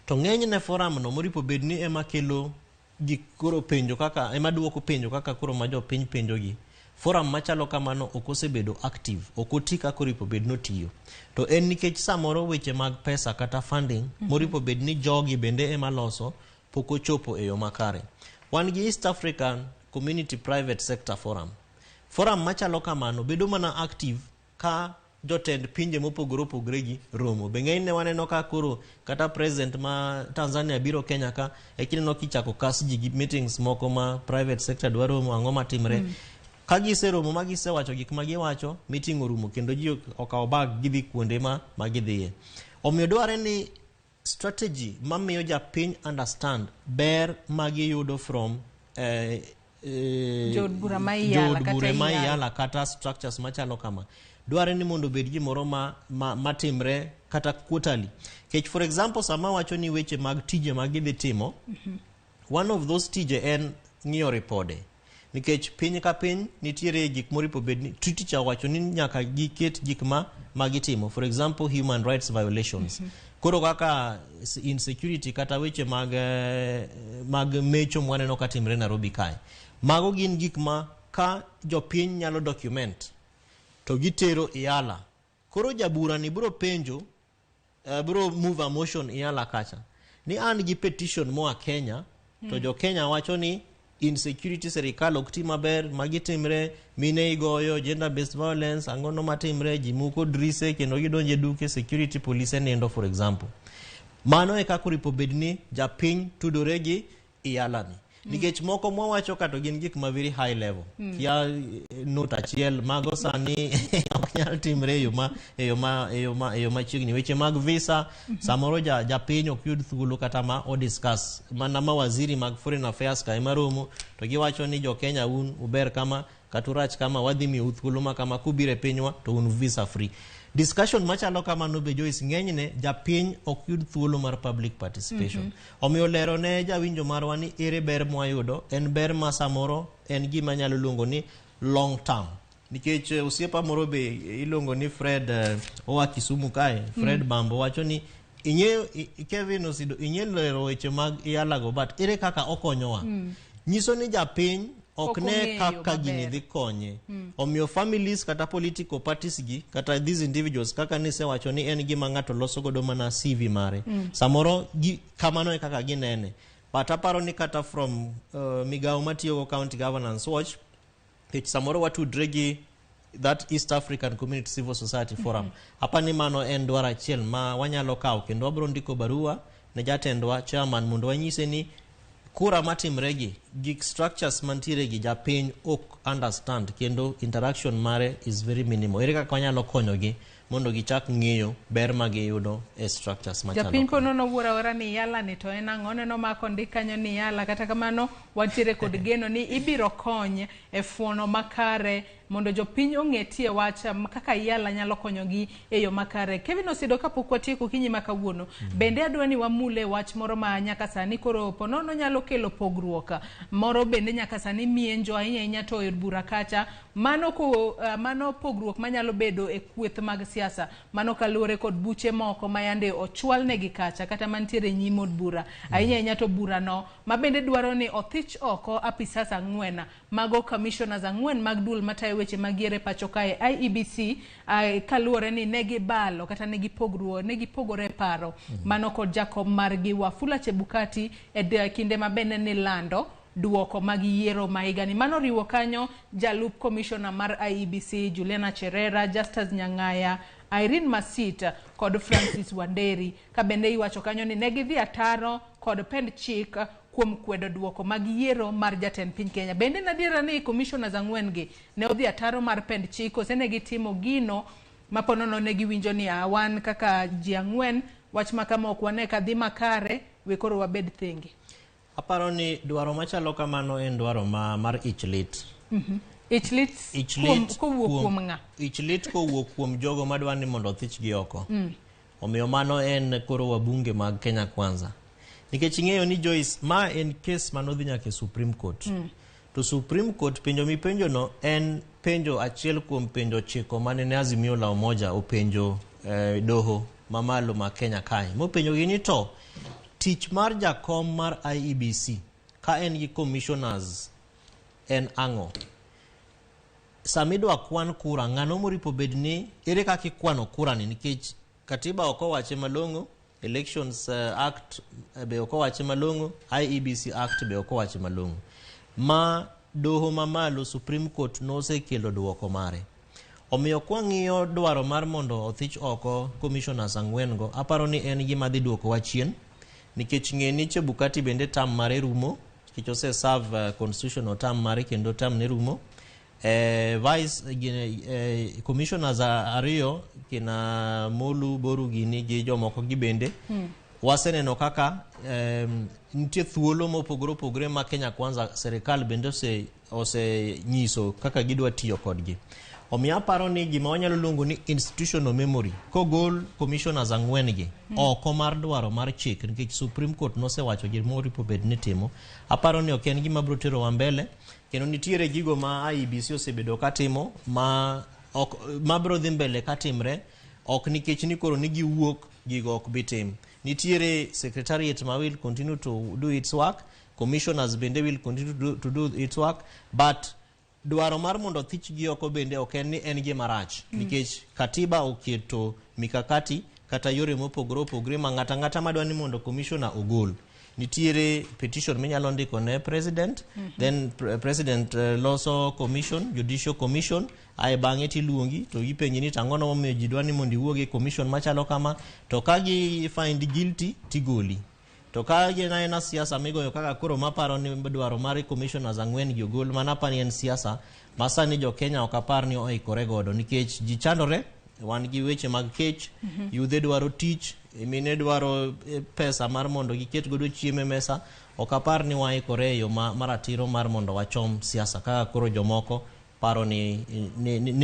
To ng'enyne forum no moripo bedni ema kelo gik koro penjo kaka ema duoko penjo kaka koro ma jo piny penjo gi. Forum machalo kamano okosebedo active, okoti kaka ripo bedno tiyo. To en nikech samoro weche mag pesa kata funding moripo bedni jogi bende ema loso poko chopo e yo makare. Wan gi East African Community Private Sector Forum. Forum machalo kamano bedo mana active ka jotend pinje mopogore opogore gi romo. Beng'enyne waneno ka koro kata president ma Tanzania biro Kenya ka kineno kichako kas ji gi meetings moko ma private sector dwa romo ang'o matimre. Ka gise romo ma gise wacho gik ma giwacho, meeting orumo kendo ji okawo bag gidhi kuonde ma gidhiye. Omiyo dware ni strategy mamiyo japiny understand ber ma giyudo from Jod bura ma iyala kata structures machalo kama. Dware ni mondo bed gimoro matimre kata quarterly. Kech for example sama wacho ni weche mag tije mag gidhi timo, one of those tije en ng'iyo ripode. Nikech piny ka piny nitiere gik moripo bedni treaty cha wacho ni nyaka giket gik ma gitimo. For example, human rights violations. Koro kaka insecurity kata weche mag mecho mwaneno katimre Nairobi kae. Mago gin gik ma ka jopiny nyalo document to gitero iyala. Koro jabura ni bro penjo, bro move a motion iyala kacha. Ni an gi petition moa Kenya, to jo Kenya wacho ni insecurity serikal okti maber, magitimre, mine igoyo, gender based violence, angono matimre, jimuko drise, kendo gidonje duke, security police nendo for example. Mano e kako ripo bedni japiny tudore gi iyalani. Nikech moko mwawacho kato gin gik ma very high level. Kia note achiel mago sani oknyal timre e yo ma chiegni. Weche mag visa samoro japiny ok yud thuolo kata ma o discuss. Mana ma waziri mag foreign affairs ka ema romo to giwacho ni jo Kenya uber kama katurach kama wadhi mi thuolo ma kama kubire pinywa to un visa free. Discussion machalo kamano be Joyce ng'enyne japiny ok yud thuolo mar public participation. Omiyo lero ne jawinjo marwa ni ere ber mwayudo, en ber ma samoro en gima nyalo luongo ni long term. Nikech osiepa moro be ilongo ni Fred owa Kisumu kae, Fred Bambo wacho ni Kevin Osido lero weche mag iyalago but ere kaka okonyowa. Nyiso ni japiny okne kaka gini dhi konye. Omiyo families kata political parties gi kata these individuals kaka nise wacho ni en gima ng'ato loso godo mana CV mare. Samoro kamano e kaka ginene. But aparo ni kata from migawo matiyogo County Governance Watch, samoro watudre gi that East African Community Civil Society Forum. Hapa ni mano en dwaro achiel ma wanyalo kawo kendo wabro ndiko barua ne jatendwa chairman mondo wanyise ni kura matimre gi gig structures mantiere gi japiny ok understand kendo interaction mare is very minimal. Ere kaka wanyalo konyogi mondo gichak ng'iyo ber ma giyudo e structures machalo. Japiny ponono wuora ni yala ni to en ang'o neno mako ndikanyo ni yala kata kamano wantiere kod geno ni ibiro konye e fuono makare mondo jopiny ong'etie wacha kaka yala nyalo konyogi e yo makare. Kevin Osido kapok watieko kinyi makawuono bende adwani wamule wach moro ma nyaka sani koro ponono nyalo kelo pogruok moro bende nyaka sani mienjo ahinya to od bura kacha mano pogruok manyalo bedo e kweth mag siasa mano kaluwore kod buche moko mayande ochwal negi kacha kata mantiere nyim od bura ahinya to bura no mabende dwaro ni othich oko apisas 4 mago commissioners 4 mag dul matayo weche magiere pacho kae IEBC kaluwore ni negi balo kata negi pogore paro mano kod Jacob margi Wafula Chebukati kinde mabende ni lando duoko mag yiero maigani mano riwo kanyo jalup commissioner mar IEBC Juliana Cherera, Justus Nyang'aya, Irene Masita kod Francis Wanderi kabende iwacho kanyo ni negidhi ataro kod pend chik kuom kwedo duoko mag yiero mar jatend piny Kenya. Bende nadiera ni commissioners 4 gi ne odhi ataro mar pend chik osenegi timo gino maponono negi winjo ni awan kaka ji 4 wach makama ok wane kadhi makare we koro wabed thingi. Aparo ni dwaro machalo kamano en dwaro mar ichlit. Ichlit kowuok kuom jogo madwani mondo thich gi oko. Omiyo mano en koro wabunge mag Kenya Kwanza. Nikech ing'eyo ni Joyce ma en case manodhi nyaka Supreme Court. to Supreme Court penjo mipenjo no en penjo achiel kuom penjo chiko mane ne Azimio la Umoja openjo doho mamalo ma Kenya kae. Mopenjo gini to tich mar jakom mar IEBC ka en gi commissioners en ang'o. Samidwa kwan kura ng'ano moripo bedni ere kaka ikwano kura ni nikech katiba ok owache malong'o, Elections Act be ok owache malong'o, IEBC Act be ok owache malong'o. Ma doho mamalo Supreme Court nosekelo duoko mare. Omiyo kwang'iyo dwaro mar mondo othich oko commissioners ang'wen go, aparo ni en gima dhi duoko wachien nikech ng'eni Chebukati bende tam mare rumo, nikech ose serve constitutional tam mare kendo tam ne rumo. Vice commissioners ariyo kina Molu Boru gini gi jomoko gi bende waseneno kaka nitie thuolo mopogore opogore ma Kenya Kwanza serikal bende ose nyiso kaka gidwa tiyo kodgi. Omiyo aparo ni gima wanyalo luongo ni institutional memory kogol commissioners ang'wen gi oko mar dwaro mar chik nikech Supreme Court nosewacho gima oripo bed ni timo. Aparo ni ok en gima biro tero wa mbele kendo nitiere gigo ma IEBC osebedo katimo ma biro dhi mbele katimre ok nikech ni koro ni giwuok gigo ok bitim. Nitiere secretariat ma will continue to do its work, commissioners bende will continue to do its work, but dwaro mar mondo thich gi oko bende ok en ni en gima rach nikech katiba oketo mikakati kata yore mopogore opogore ma ng'ata madwa ni mondo commissioner ogol. Nitiere petition minyalo ndiko ne president, then president loso commission, judicial commission, ae bang'e tiluongi to gipenji ni tang'ono momiyo ji dwa ni mondo iwuog e commission machalo kama, to ka gi find guilty tigoli. To ka ena siasa migoyo kaka koro maparo ni dwaro mar commissioners ang'wen gi ogol, mana pa ni en siasa masani jo Kenya ok apar ni oikore godo nikech ji chandore, wan gi weche mag kech, yudhe dwaro tich, mine dwaro pesa mar mondo giket godo chiemo e mesa. Ok apar ni waikore yo maratiro mar mondo wachom siasa kaka koro jomoko paro ni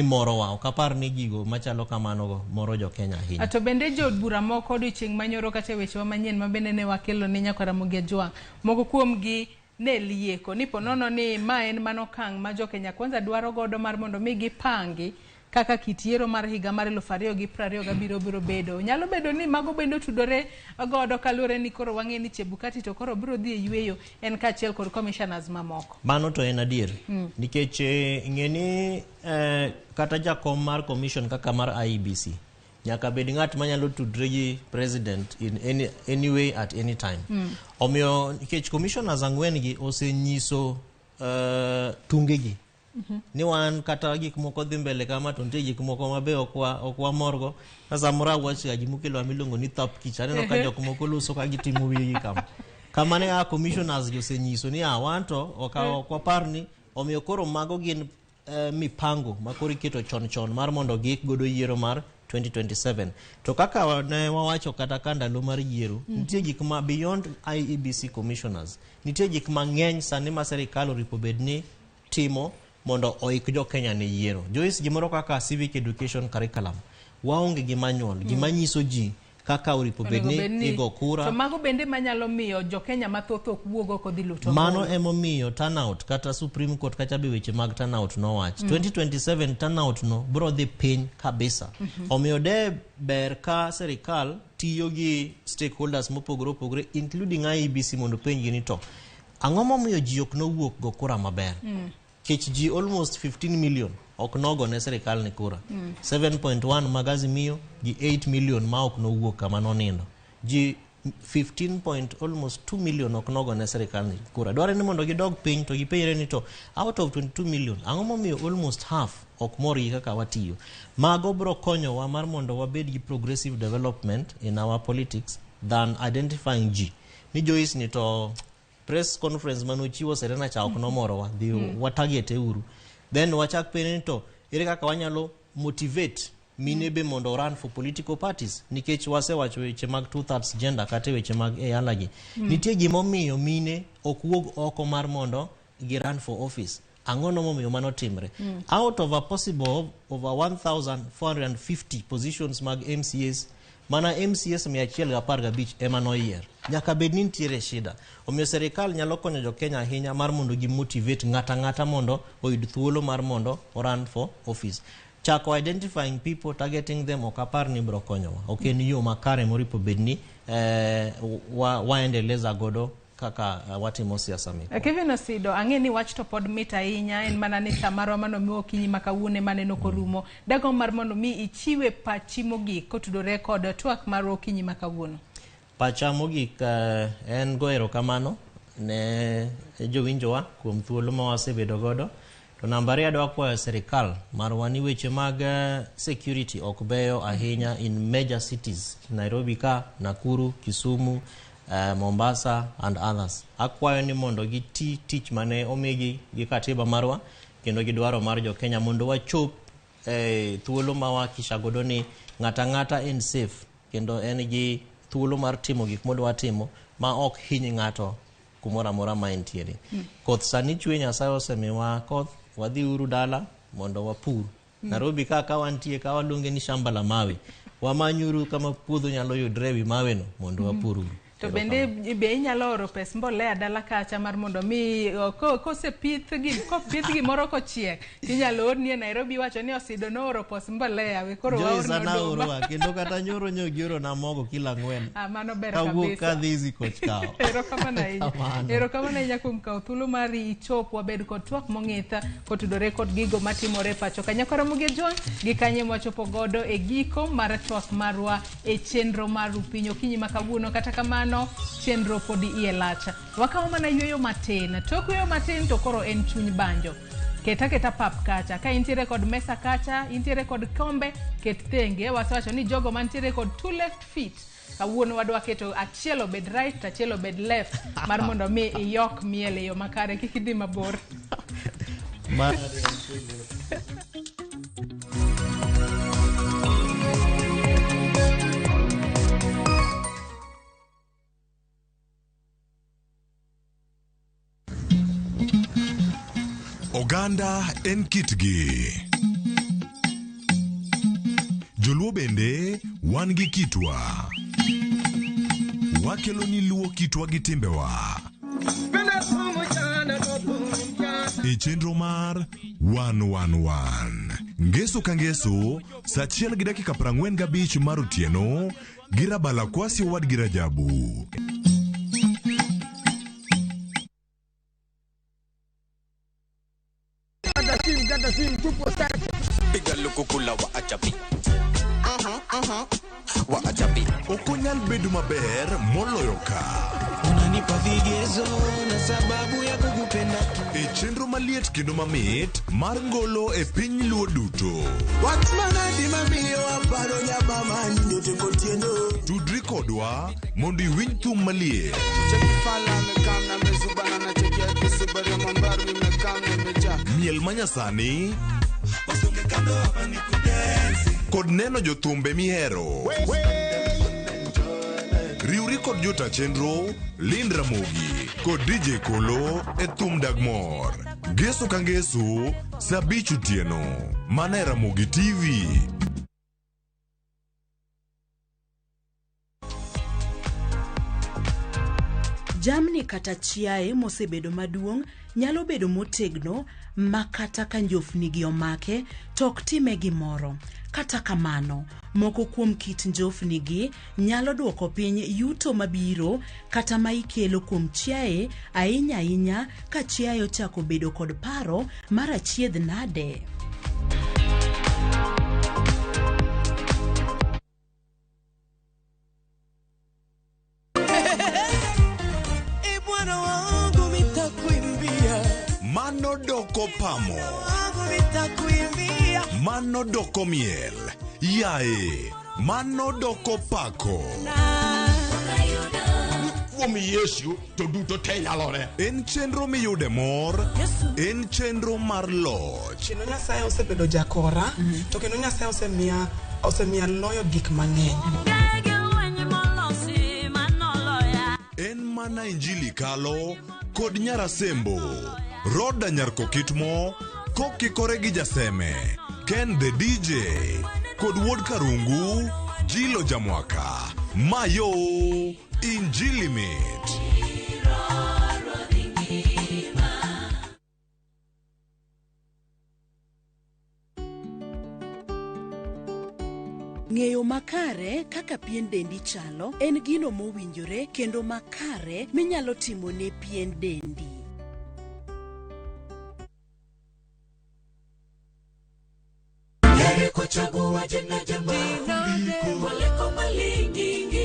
morowa. Ok apar ni gigo machalo kamano go moro jo Kenya ahinya. Ato bende jo bura moko odiochieng' manyoro kata weche manyien ma bende ne wakelo ni nyaka Ramogi Tv moko kuom gi ne lieko ni ponono ni ma en manokang' ma jo Kenya Kwanza dwaro godo mar mondo mi gipangi kaka kitiero mar higa mar 2022 biro bedo. Nyalo bedo ni mago bende tudore godo kalure ni koro wang'e ni Chebukati to koro biro dhi yweyo en kachiel kod commissioners mamoko. Mano to en adier nikech ng'eni kata jakom mar commission kaka mar IEBC nyaka bed ng'at manyalo tudre gi president in any way at any time. Omiyo nikech commissioners ang'wen gi osenyiso tungegi ni wan kata gik moko dhi mbele kama to nitie gik moko mabe ok wamorgo. Sasa mora wacha ji mukelo milongo ni thap kicha aneno ka jok moko loso ka gitimo wigi kama ne commissioners osenyiso ni awanto ok wapar ni omiyo koro mago gin mipango ma koro iketo chon mar mondo gik godo yiero mar 2027. To kaka ne wawacho kata ka ndalo mar yiero nitie gik ma beyond IEBC commissioners, nitie gik mang'eny sani ma serikal oripo bedni timo mondo oik jo Kenya ne yiero. Joyce gimoro kaka civic education curriculum waonge gi manual gima nyiso ji kaka oripo bedni igo kura. To mago bende manyalo miyo jo Kenya mathoth ok wuogo kodhi luto. Mano emomiyo turnout kata Supreme Court kata be weche mag turnout no wach 2027 turnout no bro dhi piny kabisa. Omiyo de ber ka serikal tiyo gi stakeholders mopogore opogore including IEBC mondo penji ni to ang'o momiyo ji ok no wuok go kura maber. Kech ji almost 15 million ok nogo ne serikal ni kura. 7.1 magazi miyo gi 8 million ma ok no wuok kama nonindo. Ji 2 million ok nogo ne serikal ni kura. Dware ni mondo gidog piny to gipenjre ni to out of 22 million ang'o momiyo almost half ok mori kaka watiyo. Mago bro konyo wa mar mondo wabed gi progressive development in our politics than identifying ji. Ni Joyce ni to press conference manuchiwo Serena cha ok nomoro wa dhi watagete uru. Then wachak penjo to ere kaka wanyalo motivate mine be mondo run for political parties nikech wasewacho weche mag 2/3 gender kata weche mag alagi. Nitie gimomiyo mine ok wuog oko mar mondo gi run for office. Ang'ono momiyo mano timre. Out of a possible over 1,450 positions mag MCAs mana MCS 115 ema noyier. Nyaka bed ni nitiere shida. Omiyo serikal nyalo konyo jo Kenya ahinya mar mondo gimotivate ng'ata mondo oyud thuolo mar mondo run for office. Chako identifying people, targeting them, okapar ni bro konyowa. Ok en yo makare moripo bedni waendeleza godo kaka watimo siasa miku. Kevin Osido, ang'e ni wach to pod mit ahinya en mana ni samaro mano mi okinyi makawuone mane nokorumo. Dago mar mondo mi ichiwe pachi mogik kotudore kod twak mar okinyi makawuono. Pacha mogik en goero kamano ne jowinjowa kuom thuolo ma wasebedo godo. To nambari adwa kwayo serikal marwa ni weche mag security ok beyo ahinya in major cities. Nairobi ka, Nakuru, Kisumu, Mombasa and others. Akwayo ni mondo giti tich mane omigi gi katiba marwa kendo gidwaro mar jo Kenya mondo wachop thuolo ma wakisha godo ni ng'ata en safe kendo en gi thuolo mar timo gik modwa timo ma ok hinyi ng'ato kumora mora ma entiere. Koth sani chwe, Nyasaye osemiwa koth, wadhi uru dala mondo wapur. Nairobi ka wantie ka waluonge ni shamba la mawe. Wamanyuru kama puodho nyalo yudre wi mawe no mondo wapur uru. To bende be inyalo oro pes mbolea dala kacha mar mondo mi kosepith gimoro kochiek inyalo or ni Nairobi wacho ni Osido no oro pes mbolea we koro waorno oro kendo kata nyoro nyogioro na mogo kila ngwen. Mano ber kabisa. Ka dhizi coach kao. Ero kama na inya kum ka thuolo mari ichop wabed kod twak mong'itha kotudore kod gigo matimore pacho kanyakora muge John gi kanye mwachopo godo e giko mar twak marwa e chenro maru pinyo kinyi makawuono kata kama chenro podi ielacha. Wakawa mana yueyo matin. Tok yueyo matin to koro en chuny banjo. Keta pap kacha. Ka intiere kod mesa kacha, intiere kod kombe, ket thenge. Wasawacho ni jogo mantiere kod 2 left feet. Kawuono wadwa keto achiel obed right, achiel obed left. Mar mondo mi iyok miele yo makare kikidhi mabor. Oganda en kitgi. Joluo bende wan gi kitwa. Wakelo ni luo kitwa gi timbewa. E chenro mar 111. Ngeso ka ngeso, sa 1:45 mar otieno, girabala kwasi wad girajabu. Okonyal bedo maber moloyo ka. Unanipa vigezo na sababu ya kukupenda tu. E chenro maliet kendo mamit mar ngolo e piny luo duto. Wach manadi mamiyo aparo nyamama nyote kotiendo. Tudri kodwa mondo iwinj thum maliet. Miel manyasani kod neno jothumbe mihero. Riuri kod jota chenro Lind Ramogi kod DJ Kolo e thum Dagmor. Ngeso ka ngeso sa 5 otieno. Mana e Ramogi TV. Jamni kata chiaye mosebedo maduong' nyalo bedo motegno makata ka njofni gi omake tok time gimoro. Kata kamano, moko kuom kit njofni gi nyalo duoko piny yuto mabiro kata ma ikelo kuom chiaye ahinya ka chiaye ochako bedo kod paro mar achiedh nade. Mano doko pamo. Mano doko miel. Yae. Mano doko pako. Kuom Yesu to duto te nyalore. En chenro miyude mor. En chenro mar loch. Kendo Nyasaye osebedo jakora. To kendo Nyasaye osemiya loyo gik mang'eny. En mana injili kalo kod nyarasembo. Roda nyarko kitmo kokikore gi jaseme. Ken the DJ kod Wuod Karungu Jilo Jamwaka, Mayo, Injili Meet. Ng'eyo makare kaka pien dendi chalo en gino mowinjore kendo makare minyalo timo ne pien dendi.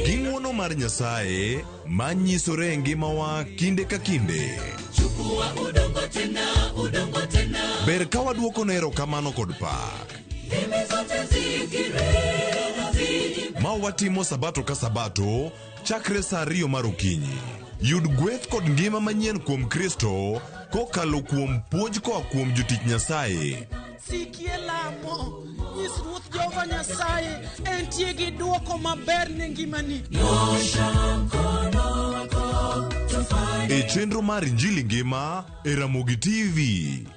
Ging'wono mar Nyasaye manyisore e ngimawa kinde ka kinde. Ber ka waduoko ne erokamano kod pak. Ma watimo sabato ka sabato chakre saa 2 mar okinyi. Yud gweth kod ngima manyien kuom Kristo kokalo kuom puonj koa kuom jotich Nyasaye. Sikie lamo, nyis Ruoth Jehova Nyasaye entie gi duoko maber ne ngimani. E chenro mar Injili Ngima e Ramogi TV.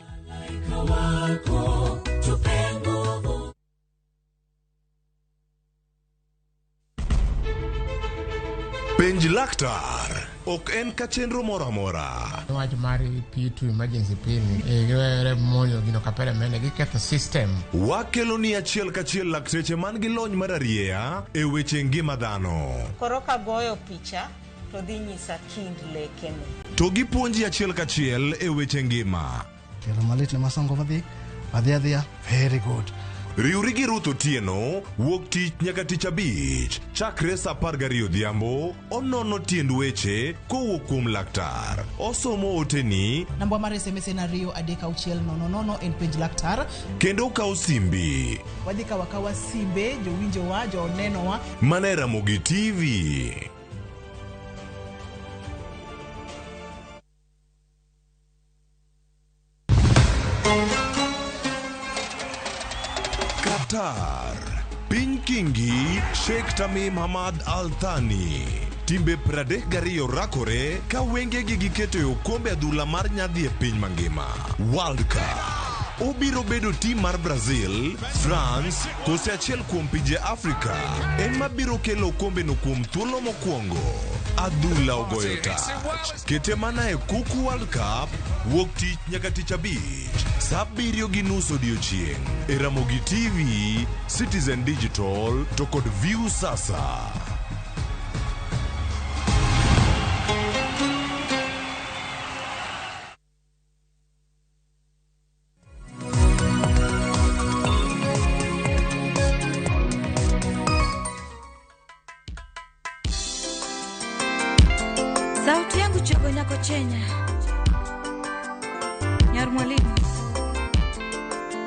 Penj laktar ok en ka chenro moro amora. Wach mar P2 emergency pin giwere monyo gino kapere mene giketho system. Wakelo ni achiel kachiel lakteche man gi lony mar arieya e weche ngima dhano. Koro ka goyo picha to dhi nyisa kind lekene. To gipuonji achiel kachiel e weche ngima. Kelo malit ne masongo madhiya, very good. Riuri gi Ruth Otieno wuok tich nyaka tich abich chakre saa 12 odhiambo. Onono tiend weche kowuok kuom laktar. Osomo oteni. Namba mar SMS en 23600 en penj laktar. Kendo kawo simbi. Wadhi kawa simbe jowinjowa jonenowa. Mana Ramogi TV. Qatar, Piny Kingi, Sheikh Tamim Hamad Al Thani. Timbe 32 rakore ka wengegi giketo e okombe adhula mar nyadhi e piny mangima. World Cup. Obiro bedo tim mar Brazil, France, kose achiel kuom pinje Afrika. En mabiro kelo okombe no kuom thuolo mokwongo. Adhula ogoyo tach. Kete mana e kuku World Cup, wuok tich nyaka tich abich. Saa 7:30 odiechieng'. E Ramogi TV, Citizen Digital, to kod View Sasa. Sauti yangu chogo nyako chenya Nyar mwalimu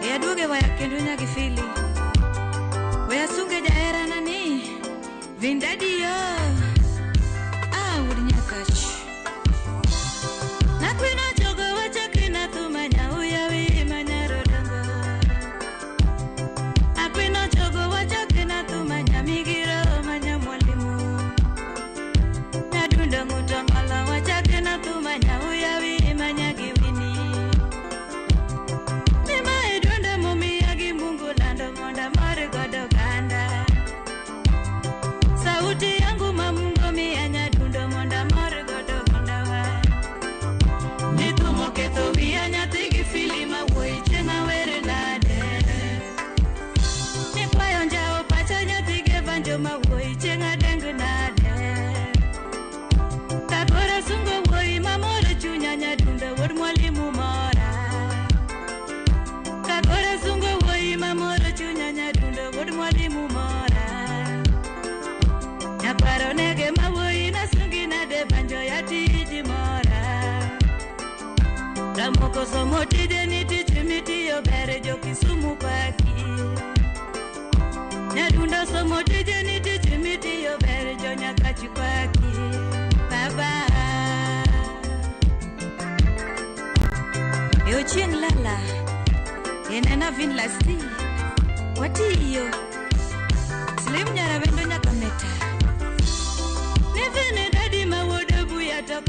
ya duoge waya kendo nyagi fili waya sunge jaera nani vindadi yo wudi nyakach nakwina chogo wacha kina thumanya uyawi manyaro dango akwina chogo wacha kina thumanya migiro manya mwalimu nadunda ngutangala wacha kina thumanya uyawi manya giwini mima edunda mumi yagi mungu lando monda mare godo ganda sauti yangu mamungo mianya dundo monda mare godo ganda wa nitumo ketho wianya tigi filima woi chenga were nade nikwayo njao pacha nyatige banjo ma woi chenga dengu nade kakora sungo woi mamore chunya nyadunda wod mwalimu mora kakora sungo woi mamore chunya nyadunda wod mwalimu mora nyaparo nege ma woi na sungi nade banjo ya tiji mora ramoko somo tije ni tiji mitiyo bere jo Kisumu paki nyadunda somo tije ni tiji mitiyo bere jo Nyakachi paki baba yo chieng lala enena vin lasti watiyo slim nyara vendo nyaka meta nevene dadi ma wodo buya to